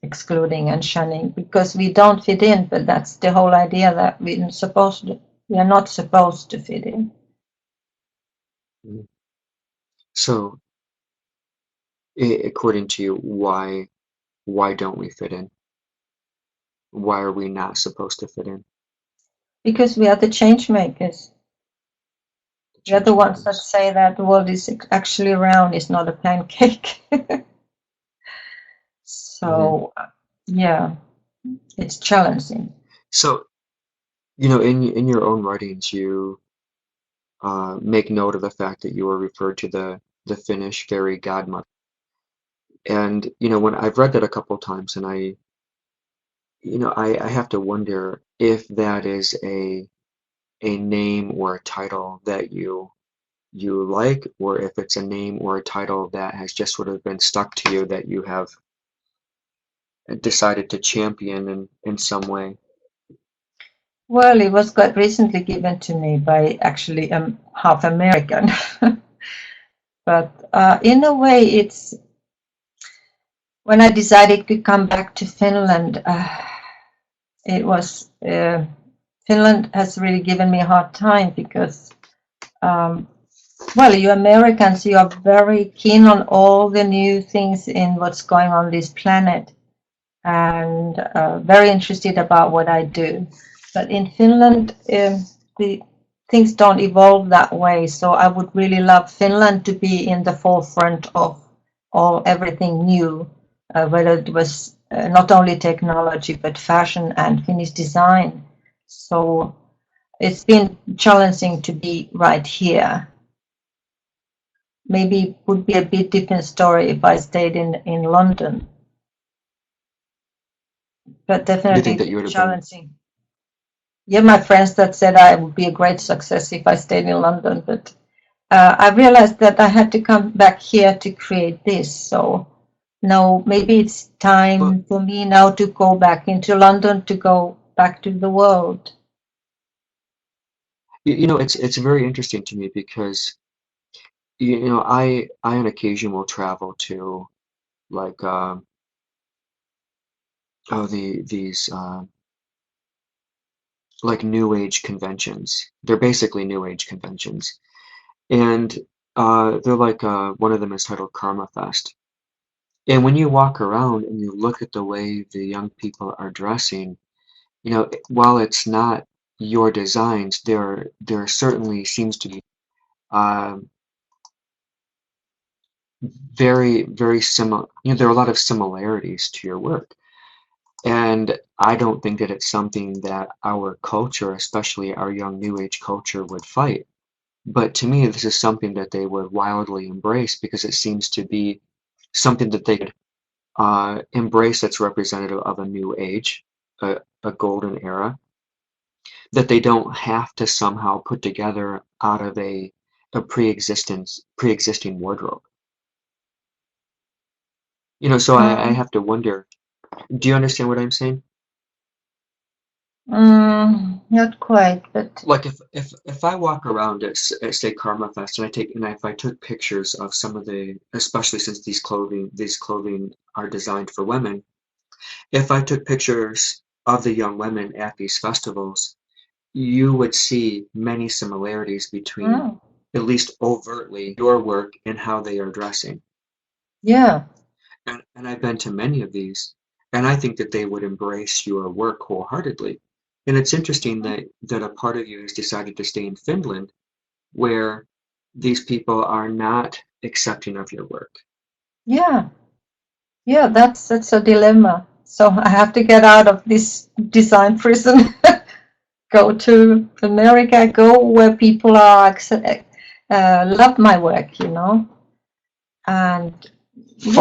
excluding and shunning because we don't fit in. But that's the whole idea, that we are not supposed to fit in. Mhm. So, according to you, why don't we fit in? Why are we not supposed to fit in? Because we are the change makers. The We are the change ones that makers. say that the world is actually round, it's not a pancake. Hmm. So, yeah, it's challenging. So, in your own writings, you make note of the fact that you were referred to the Finnish fairy godmother. And when I've read that a couple of times, and I have to wonder if that is a name or a title that you like, or if it's a name or a title that has just sort of been stuck to you that you have decided to champion in some way. Well, it was quite recently given to me by actually half American. But in a way, it's when I decided to come back to Finland, it was Finland has really given me a hard time because, well, you Americans, you are very keen on all the new things in what's going on this planet and very interested about what I do. But in Finland, the things don't evolve that way. So I would really love Finland to be in the forefront of everything new, whether it was not only technology but fashion and Finnish design. So it's been challenging to be right here. Maybe it would be a bit different story if I stayed in London, but You definitely think that it's you would have been, challenging. Yeah, my friends that said I would be a great success if I stayed in London, but I realized that I had to come back here to create this. So no, maybe it's but time for me now to go back into London, to go back to the world. it's very interesting to me because I on occasion will travel to like these like New Age conventions. They're basically New Age conventions, and they're like one of them is titled Karma Fest. And when you walk around and you look at the way the young people are dressing, while it's not your designs, there certainly seems to be um, very, very similar. There are a lot of similarities to your work. And I don't think that it's something that our culture, especially our young New Age culture, would fight. But to me, this is something that they would wildly embrace because it seems to be something that they could embrace that's representative of a new age, a golden era, that they don't have to somehow put together out of a pre-existing wardrobe. So I Mm, have to wonder, do you understand what I'm saying? not quite, but Like if I walk around at say Karma Fest and if I took pictures of some of especially since these clothing are designed for women, if I took pictures of the young women at these festivals, you would see many similarities between, mm, at least overtly, your work and how they are dressing. yeah, And I've been to many of these, and I think that they would embrace your work wholeheartedly. And it's interesting that a part of you has decided to stay in Finland, where these people are not accepting of your work. yeah, Yeah, that's a dilemma. So I have to get out of this design prison, go to America, go where people are love my work, and Well,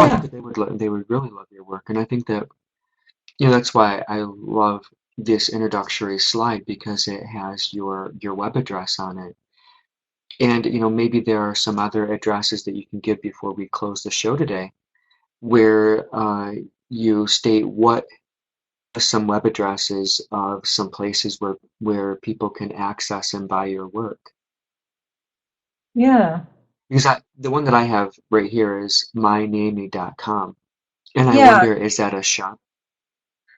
I think yeah, that they would really love your work, and I think that that's why I love this introductory slide because it has your web address on it. And maybe there are some other addresses that you can give before we close the show today, where you state what some web addresses of some places where people can access and buy your work. yeah, Because the one that I have right here is myniemi.com, and I yeah. wonder, is that a shop?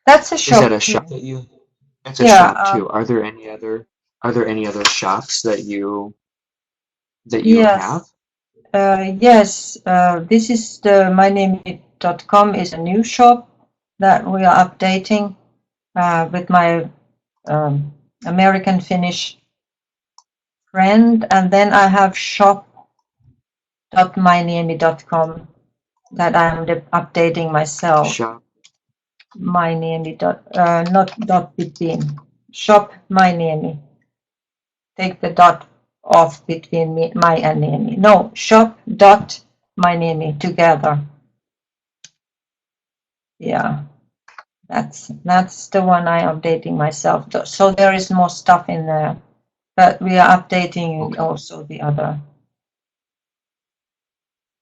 That's a Is that shop a too. shop that you? It's a Yeah, shop too. Are there any other shops that you have? yes, yes. This is the myname.com is a new shop that we are updating with my American Finnish friend, and then I have shop.myniemi.com that I'm updating myself. Shop. Myniemi not dot between. Shop Myniemi. Take the dot off between me, my and Niemi. No, shop dot my Niemi together. Yeah, that's the one I'm updating myself. So there is more stuff in there, but we are updating Okay. also the other.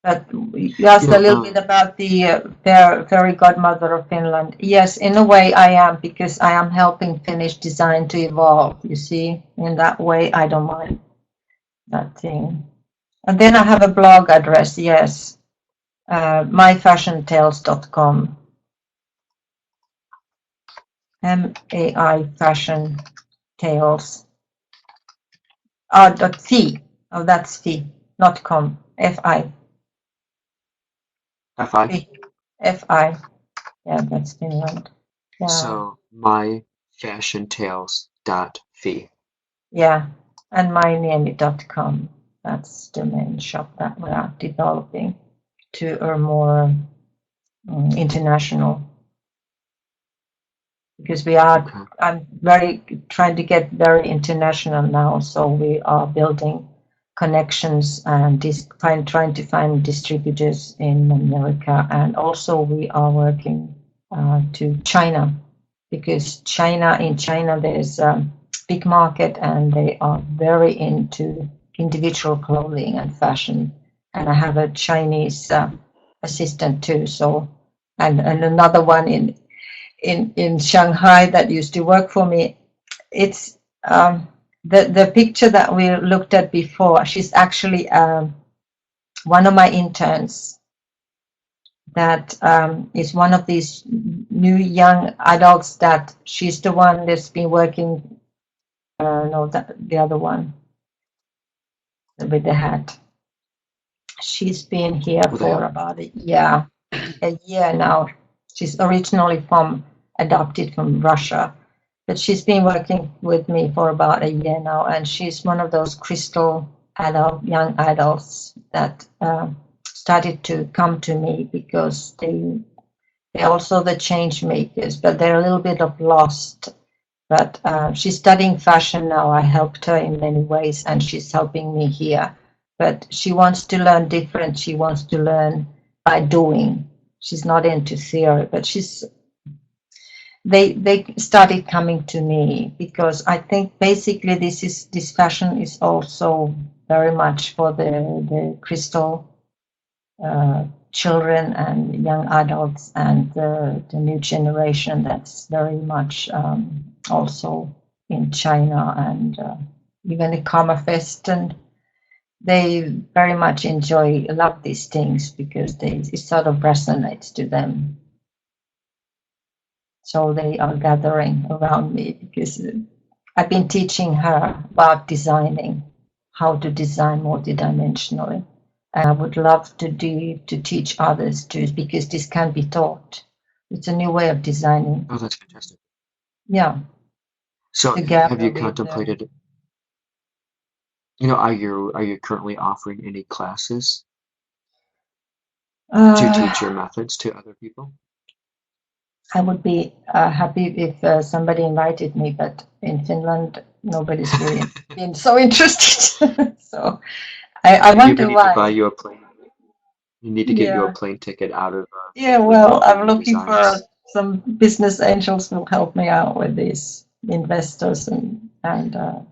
But you asked You a know, little bit about the fairy godmother of Finland. Yes, in a way I am, because I am helping Finnish design to evolve. You see, in that way I don't mind that thing. And then I have a blog address. Yes, myfashiontales.com. MAI Fashion Tales. Dot fee. Oh, that's fee, not com. FI. FI. Fee. FI. Yeah, that's Finland. Yeah. So myfashiontales.fi. Yeah. And myniemi.com. That's the main shop that we are developing to earn more international, because Okay. I'm very trying to get very international now. So we are building connections and trying to find distributors in America. And also we are working to China, because in China there's a big market and they are very into individual clothing and fashion. And I have a Chinese assistant too. So, and another one in Shanghai that used to work for me. It's the picture that we looked at before. She's actually one of my interns. That is one of these new young adults. That she's the one that's been working. No, the other one with the hat. She's been here Well, they for have. about a year now. She's originally adopted from Russia, but she's been working with me for about a year now, and she's one of those crystal young adults that started to come to me because they're also the change makers, but they're a little bit of lost. But she's studying fashion now. I helped her in many ways, and she's helping me here. But she wants to learn different. She wants to learn by doing. She's not into theory, but they started coming to me because I think basically this fashion is also very much for the crystal children and young adults and the new generation that's very much also in China and even the Karma Fest, and they very much love these things because it sort of resonates to them. So they are gathering around me because I've been teaching her about designing, how to design multidimensionally. And I would love to teach others too, because this can be taught. It's a new way of designing. Oh, that's fantastic. Yeah, So have together you with contemplated, are you currently offering any classes? to Uh, teach your methods to other people? I would be happy if somebody invited me, but in Finland, nobody's really been so interested. So I Maybe we wonder need to buy why. you a plane. We need to get you a Yeah. plane ticket out of Yeah, Finland well, before I'm you looking resign. for some business angels will help me out with these investors and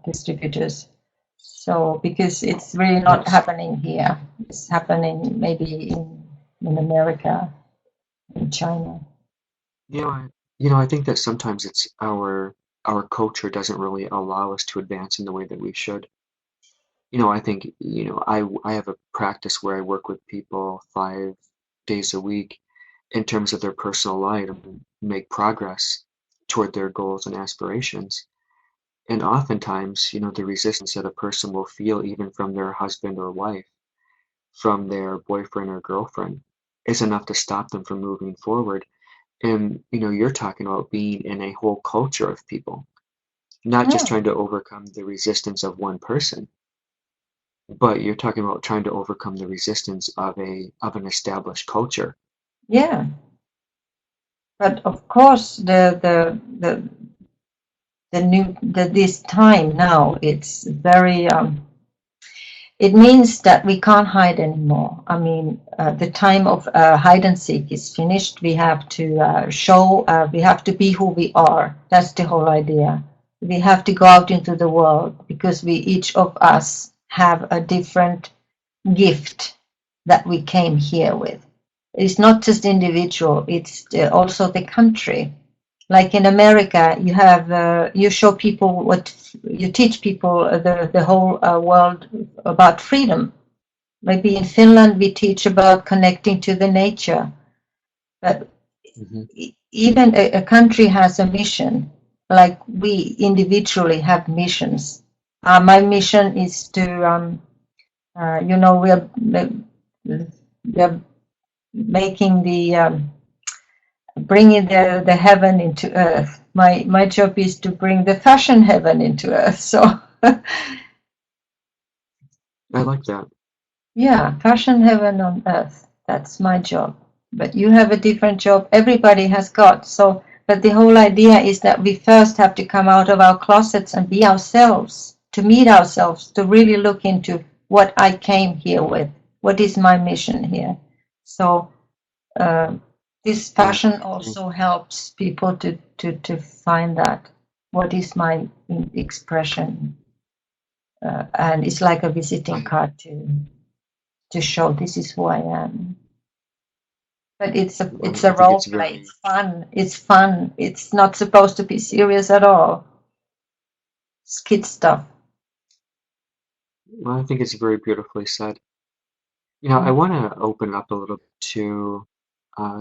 distributors. So because it's really not Nice. happening here, it's happening maybe in America, in China. You know, I think that sometimes it's our culture doesn't really allow us to advance in the way that we should. I think, I have a practice where I work with people 5 days a week in terms of their personal life and make progress toward their goals and aspirations. And oftentimes, the resistance that a person will feel even from their husband or wife, from their boyfriend or girlfriend, is enough to stop them from moving forward. And, you're talking about being in a whole culture of people, not just Mm, trying to overcome the resistance of one person, but you're talking about trying to overcome the resistance of an established culture. yeah, but of course this time now it's very it means that we can't hide anymore. I mean, the time of hide and seek is finished. We have to show, we have to be who we are. That's the whole idea. We have to go out into the world because we, each of us, have a different gift that we came here with. It's not just individual, it's also the country. Like in America, you have you show people what you teach people the whole world about freedom. Maybe in Finland we teach about connecting to the nature, but Hmm. even a country has a mission. Like we individually have missions. My mission is to, we're making the bringing the heaven into earth. My job is to bring the fashion heaven into earth. So I like that. yeah, fashion heaven on earth. That's my job. But you have a different job. Everybody has got. So, but the whole idea is that we first have to come out of our closets and be ourselves, to meet ourselves, to really look into what I came here with. What is my mission here? So uh, this Yeah, fashion I agree. also helps people to find that. What is my expression? And it's like a visiting I card to show this is who I am. But it's I a think role it's play. very It's fun. It's fun. It's not supposed to be serious at all. It's kid stuff. well, I think it's very beautifully said. I Mm. want to open up a little bit to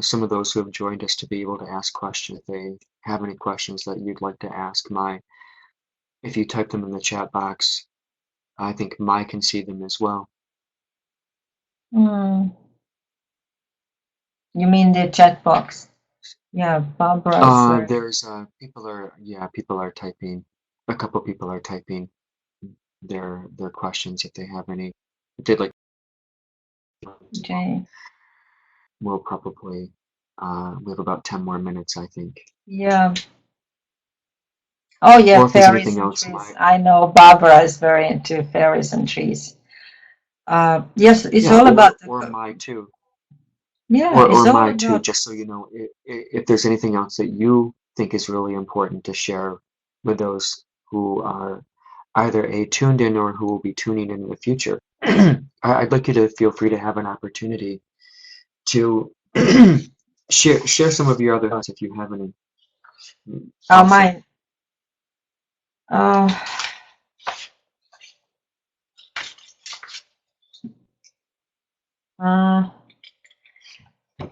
some of those who have joined us to be able to ask questions. If they have any questions that you'd like to ask Mai, if you type them in the chat box, I think Mai can see them as well. Mm. You mean the chat box? Yeah, Barbara is very. There's people are typing. A couple people are typing their questions if they have any. If they'd like as well. Okay. We'll probably we have about 10 more minutes, I think. Yeah. Oh yeah, Or if there's fairies anything and else, trees. Mai. I know Barbara is very into fairies and trees. Yes, it's Yeah, all about or the. Mai too. Yeah, it's Or all my too, about. just so you know, if there's anything else that you think is really important to share with those who are either tuned in or who will be tuning in the future, I'd like you to feel free to have an opportunity to share some of your other thoughts if you have any Oh, also. mine. Uh, uh,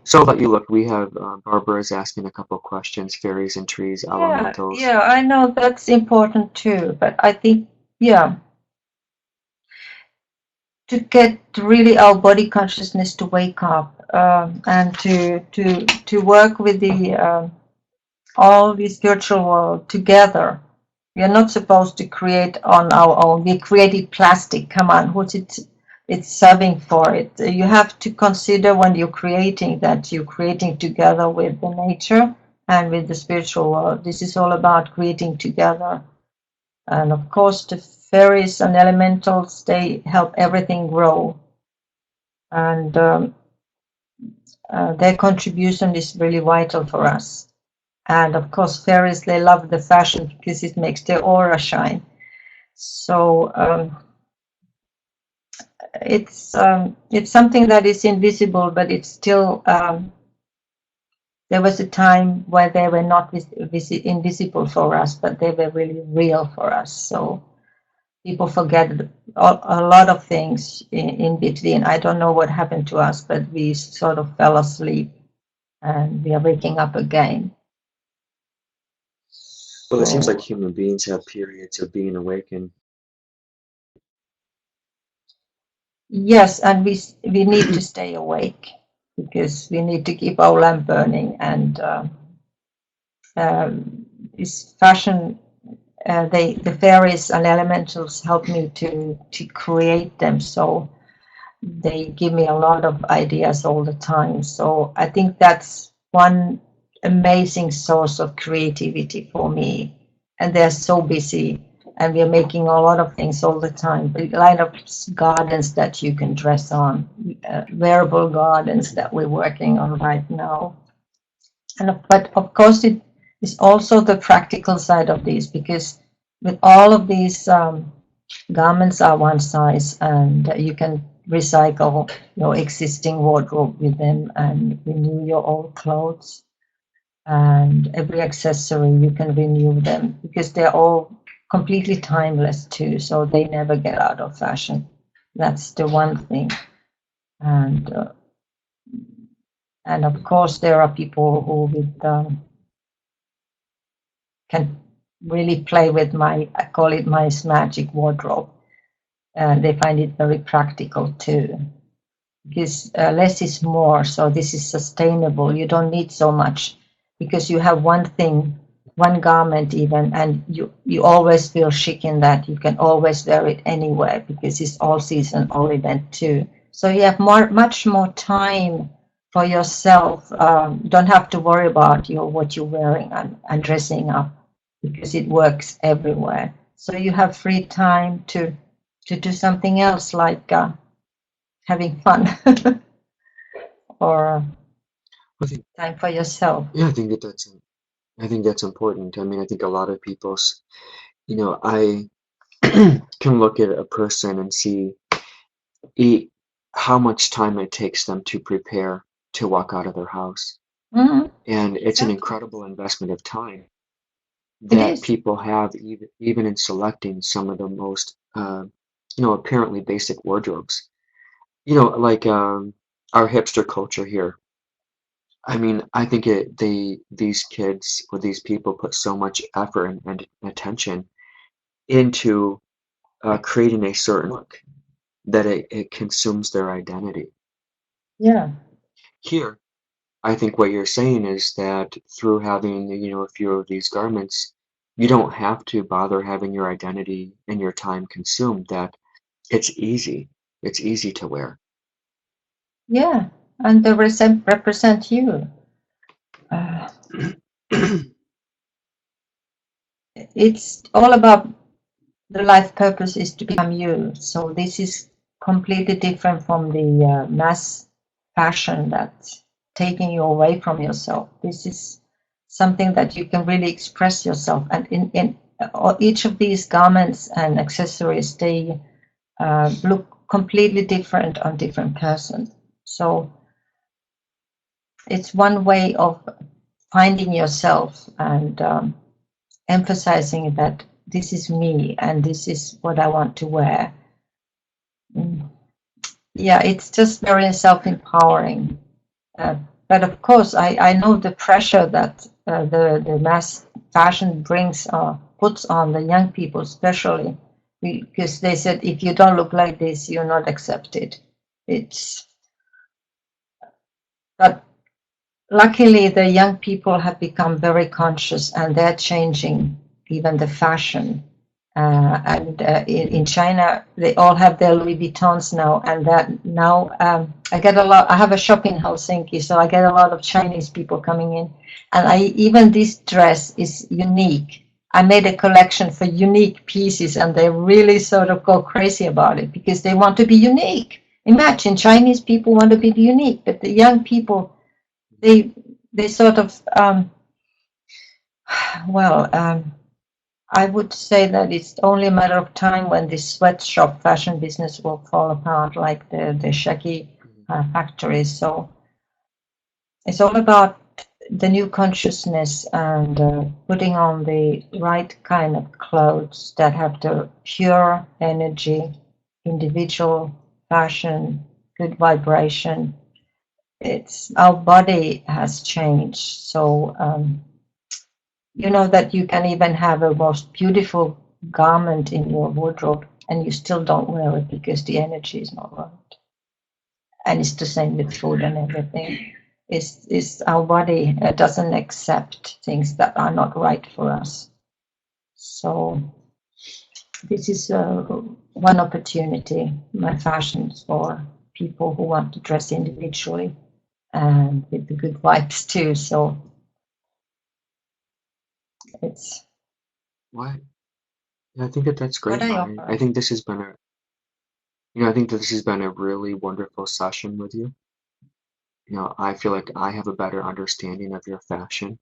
So I'll let you look. We have Barbara is asking a couple questions, fairies and trees, yeah, elementals. yeah, I know that's important too, but I think, yeah, to get really our body consciousness to wake up and to work with the all the spiritual world together. We are not supposed to create on our own. We created plastic. Come on, what's it? it's serving for it. You have to consider when you're creating that you're creating together with the nature and with the spiritual world. This is all about creating together. And of course, the fairies and elementals, they help everything grow. And their contribution is really vital for us. And of course, fairies, they love the fashion because it makes their aura shine. So it's something that is invisible, but it's still, there was a time where they were not invisible for us, but they were really real for us. So people forget a lot of things in between. I don't know what happened to us, but we sort of fell asleep and we are waking up again. Well, it seems So, like human beings have periods of being awakened. yes, and we need to stay awake because we need to keep our lamp burning. And this fashion, the fairies and elementals help me to create them. So they give me a lot of ideas all the time. So I think that's one amazing source of creativity for me. And they're so busy, and we are making a lot of things all the time. A lot of gardens that you can dress on, wearable gardens that we're working on right now. But of course, it is also the practical side of this, because with all of these garments are one size, and you can recycle your existing wardrobe with them and renew your old clothes, and every accessory you can renew them because they're all completely timeless too, so they never get out of fashion. That's the one thing. And of course there are people who can really play with I call it my magic wardrobe. They find it very practical too, because less is more. So this is sustainable. You don't need so much because you have one thing, one garment even, and you always feel chic in that. You can always wear it anywhere because it's all season, all event too. So you have much more time for yourself. You don't have to worry about what you're wearing and dressing up because it works everywhere. So you have free time to do something else like having fun or I think, time for yourself. yeah, I think that's important. I mean, I think a lot of people's, I can look at a person and see e how much time it takes them to prepare to walk out of their house. Mhm, And it's an exactly. incredible investment of time It that is. people have even in selecting some of the most, apparently basic wardrobes. Like our hipster culture here. I mean, I think these kids or these people put so much effort and attention into creating a certain look that it consumes their identity. Yeah. Here, I think what you're saying is that through having, a few of these garments, you don't have to bother having your identity and your time consumed, that it's easy. It's easy to wear. Yeah. And they represent you. Uh, it's all about the life purpose is to become you. So this is completely different from the mass fashion that's taking you away from yourself. This is something that you can really express yourself. And in each of these garments and accessories, they look completely different on different persons. So it's one way of finding yourself and emphasizing that this is me and this is what I want to wear. Mm. Yeah, it's just very self-empowering. Uh, but of course, I know the pressure that the mass fashion puts on the young people, especially because they said if you don't look like this, you're not accepted. It's But luckily, the young people have become very conscious and they're changing even the fashion. And in China, they all have their Louis Vuittons now. And that now I get a lot. I have a shop in Helsinki, so I get a lot of Chinese people coming in. And even this dress is unique. I made a collection for unique pieces, and they really sort of go crazy about it because they want to be unique. Imagine Chinese people want to be unique, but the young people, they sort of well. I would say that it's only a matter of time when this sweatshop fashion business will fall apart, like the Shaggy factories. So it's all about the new consciousness and putting on the right kind of clothes that have the pure energy, individual fashion, good vibration. It's our body has changed. So you know that you can even have a most beautiful garment in your wardrobe and you still don't wear it because the energy is not right. And it's the same with food and everything. Is our body doesn't accept things that are not right for us. So this is one opportunity, my fashions for people who want to dress individually and with the good vibes too. So it's Why? Yeah, I think that that's what great, I Mai. I offer. think this has been a, I think this has been a really wonderful session with you. I feel like I have a better understanding of your fashion,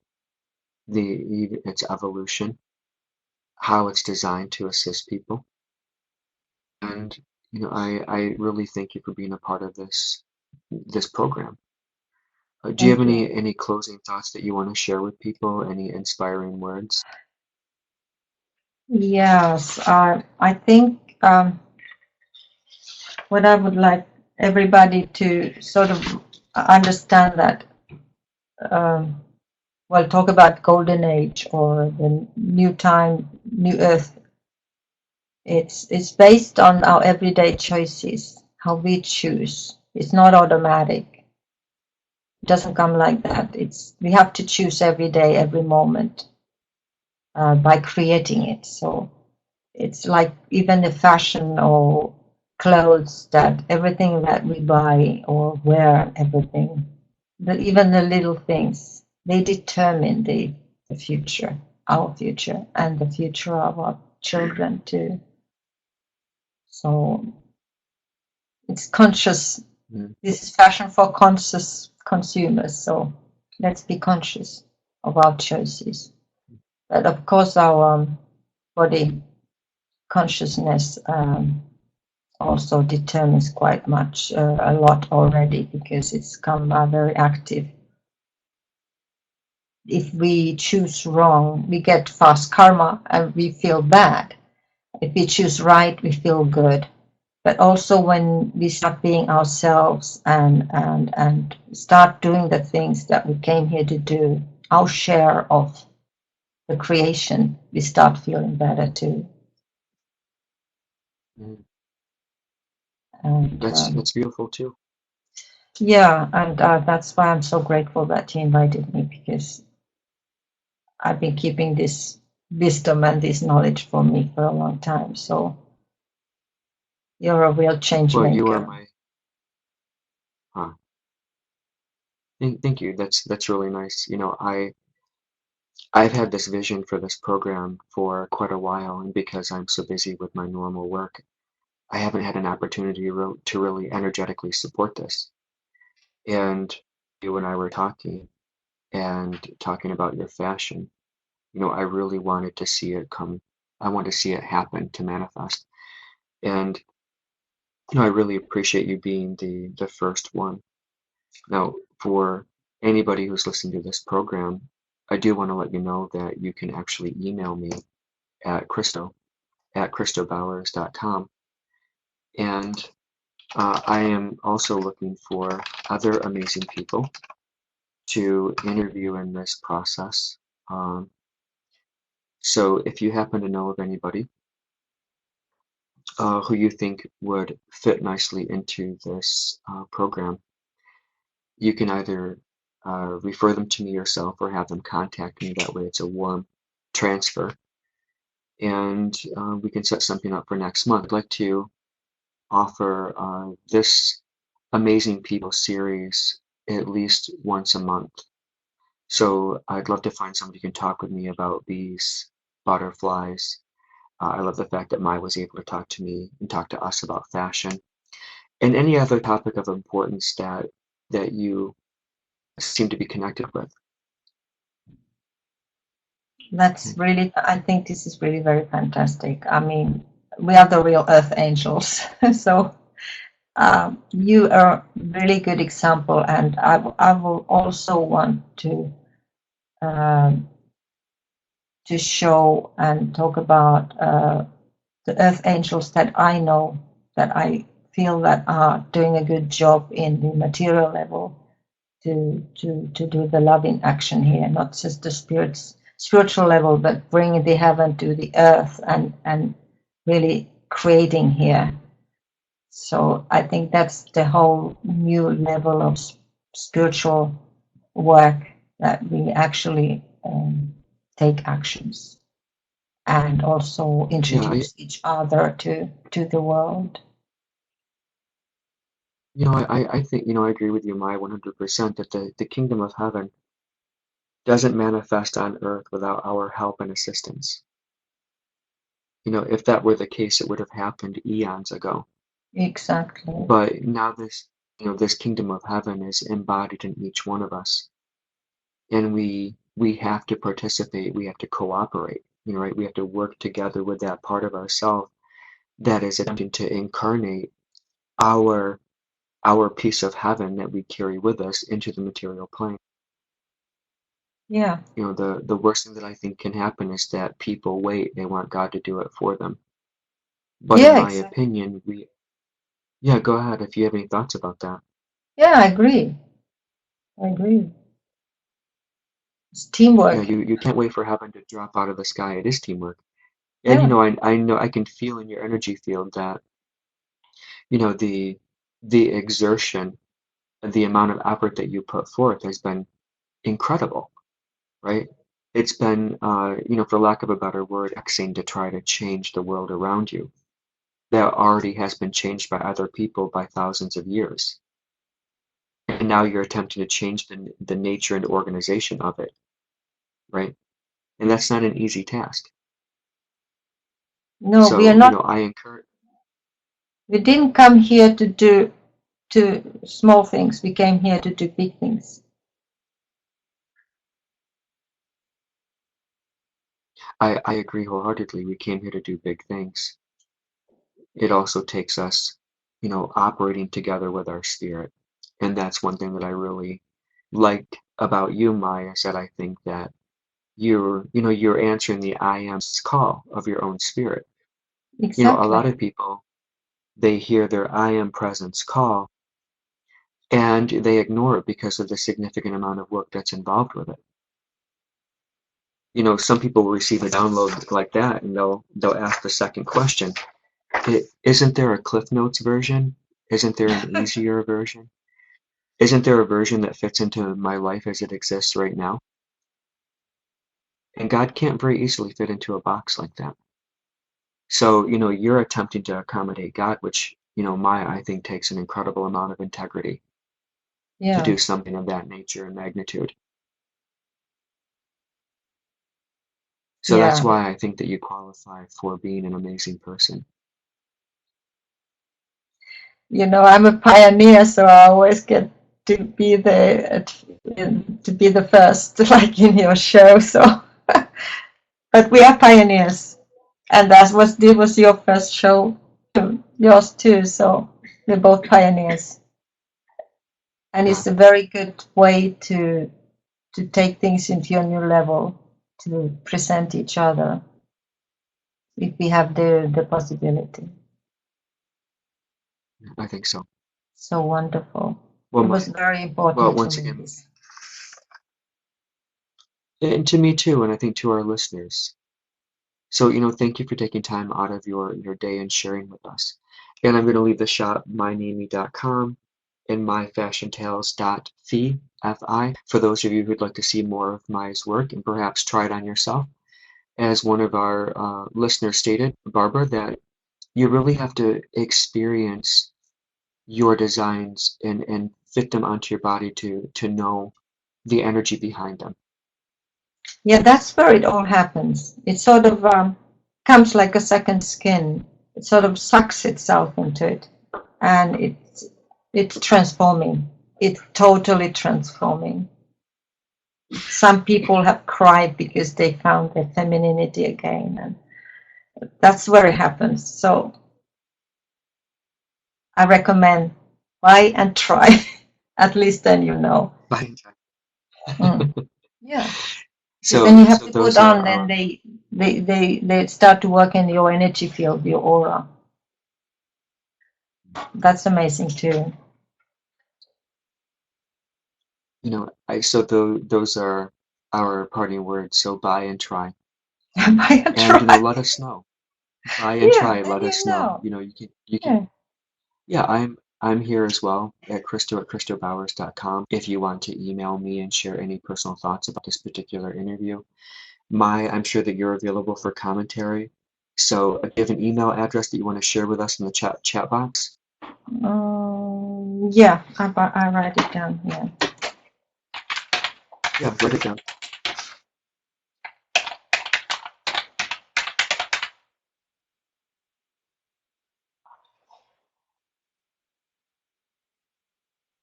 its evolution, how it's designed to assist people. And I really thank you for being a part of this program. Do you have Thank you. any closing thoughts that you want to share with people? Any inspiring words? Yes, I think what I would like everybody to sort of understand that, um, well, talk about golden age or the new time, new earth. It's based on our everyday choices, how we choose. It's not automatic. It doesn't come like that. We have to choose every day, every moment by creating it. So it's like even the fashion or clothes that everything that we buy or wear, everything, even the little things, they determine the future, our future, and the future of our children too. So it's conscious. Mm, This is fashion for conscious consumers. So let's be conscious of our choices. But of course, our body consciousness also determines quite much, a lot already, because it's come very active. If we choose wrong, we get fast karma and we feel bad. If we choose right, we feel good. But also when we start being ourselves and start doing the things that we came here to do, our share of the creation, we start feeling better too. mm. And That's beautiful too. yeah, and that's why I'm so grateful that you invited me, because I've been keeping this wisdom and this knowledge for me for a long time. So you're a real change Well, you are maker. my. Huh. Thank you. That's really nice. I've had this vision for this program for quite a while, and because I'm so busy with my normal work, I haven't had an opportunity to really energetically support this. And you and I were talking and talking about your fashion. I really wanted to see it come. I want to see it happen to manifest. And I really appreciate you being the first one. Now, for anybody who's listening to this program, I do want to let you know that you can actually email me at cristobowers.com. And I am also looking for other amazing people to interview in this process. Um, so if you happen to know of anybody who you think would fit nicely into this program, you can either refer them to me yourself or have them contact me. That way it's a warm transfer. and we can set something up for next month. I'd like to offer this Amazing People series at least once a month. So I'd love to find somebody who can talk with me about bees, butterflies. I love the fact that Mai was able to talk to me and talk to us about fashion and any other topic of importance that you seem to be connected with. That's really, I think this is really very fantastic. I mean, we are the real earth angels. So you are a really good example, and I will also want um, to show and talk about the earth angels that I know, that I feel that are doing a good job in the material level to do the loving action here, not just the spiritual level, but bringing the heaven to the earth and really creating here. So I think that's the whole new level of spiritual work, that we actually take actions and also Yeah, introduce each other to the world. I think, I agree with you, Mai, 100% that the kingdom of heaven doesn't manifest on earth without our help and assistance. If that were the case, it would have happened eons ago. Exactly. But now this kingdom of heaven is embodied in each one of us, and we have to participate, we have to cooperate, right? We have to work together with that part of ourselves that is attempting to incarnate our our piece of heaven that we carry with us into the material plane. Yeah. The worst thing that I think can happen is that people wait, they want God to do it for them. But in Yeah, my exactly. opinion, yeah, go ahead if you have any thoughts about that. Yeah, I agree. I agree. It's Yeah, teamwork. you can't wait for heaven to drop out of the sky. It is teamwork. And Yeah, I know I can feel in your energy field that, the exertion, the amount of effort that you put forth has been incredible, right? It's been, for lack of a better word, taxing to try to change the world around you that already has been changed by other people by thousands of years. And now you're attempting to change the nature and organization of it, right? And that's not an easy task. no, we are So, not. I encourage, We didn't come here to do to small things. We came here to do big things. I agree wholeheartedly. We came here to do big things. It also takes us, operating together with our spirit. And that's one thing that I really like about you, Maya, is that I think that you're answering the I am's call of your own spirit. A Exactly. lot of people, they hear their I am presence call and they ignore it because of the significant amount of work that's involved with it. Some people will receive a download like that and they'll ask the second question. Isn't there a Cliff Notes version? Isn't there an easier version? Isn't there a version that fits into my life as it exists right now? And God can't very easily fit into a box like that. So, you're attempting to accommodate God, which, Maya, I think takes an incredible amount of integrity to Yeah. do something of that nature and magnitude. So that's Yeah. why I think that you qualify for being an amazing person. I'm a pioneer, so I always get to be the first, like in your show. So, but we are pioneers, and this was your first show, yours too. So we're both pioneers, and Yeah, it's a very good way to take things into a new level, to present each other if we have the possibility. I think so. So wonderful. Well, It was Maya, very well, important to once me, again, this. and to me too, and I think to our listeners. So, thank you for taking time out of your day and sharing with us. And I'm going to leave the shop, myniemi.com and myfashiontales.fi, F-I, for those of you who'd like to see more of Maya's work and perhaps try it on yourself. as one of our listeners stated, Barbara, that you really have to experience your designs and fit them onto your body to know the energy behind them. Yeah, that's where it all happens. It sort of comes like a second skin. It sort of sucks itself into it, and it's transforming. It's totally transforming. Some people have cried because they found their femininity again, and that's where it happens. So I recommend buy and try. At least then you know. Bye. Mm. Yeah. Because then So you have so to put those on, are then they start to work in your energy field, your aura. That's amazing too. so those are our parting words. So buy and try, Buy and and try. let us know. Buy and Yeah, try. then Let you us know. know. You can. Yeah. Yeah, I'm here as well at Cristo@CristoBowers.com if you want to email me and share any personal thoughts about this particular interview. I'm sure that you're available for commentary. So do you have an email address that you want to share with us in the chat box? Yeah, I write it down. Yeah. Yeah, write it down.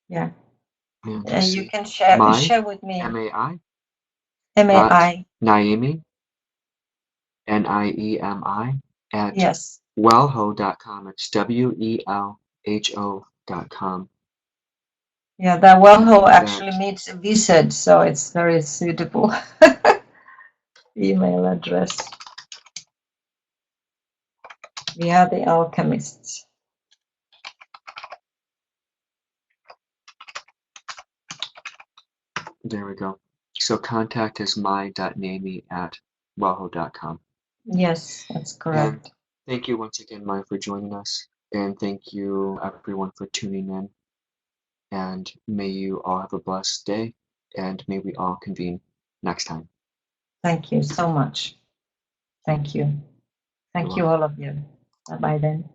Yeah. And let's You see. can My share with me. MAI dot MAI. Niemi Niemi at Yes. wellho.com. It's WELHO.com. Yeah, that Wellho actually That meets a VZ, so it's very suitable email address. We are the alchemists. There we go. So contact is my.nami at wellho.com. Yes, that's And correct. thank you once again, Mai, for joining us. And thank you, everyone, for tuning in. And may you all have a blessed day. And may we all convene next time. Thank you so much. Thank you. You're Thank you, welcome. all of you. Bye bye then.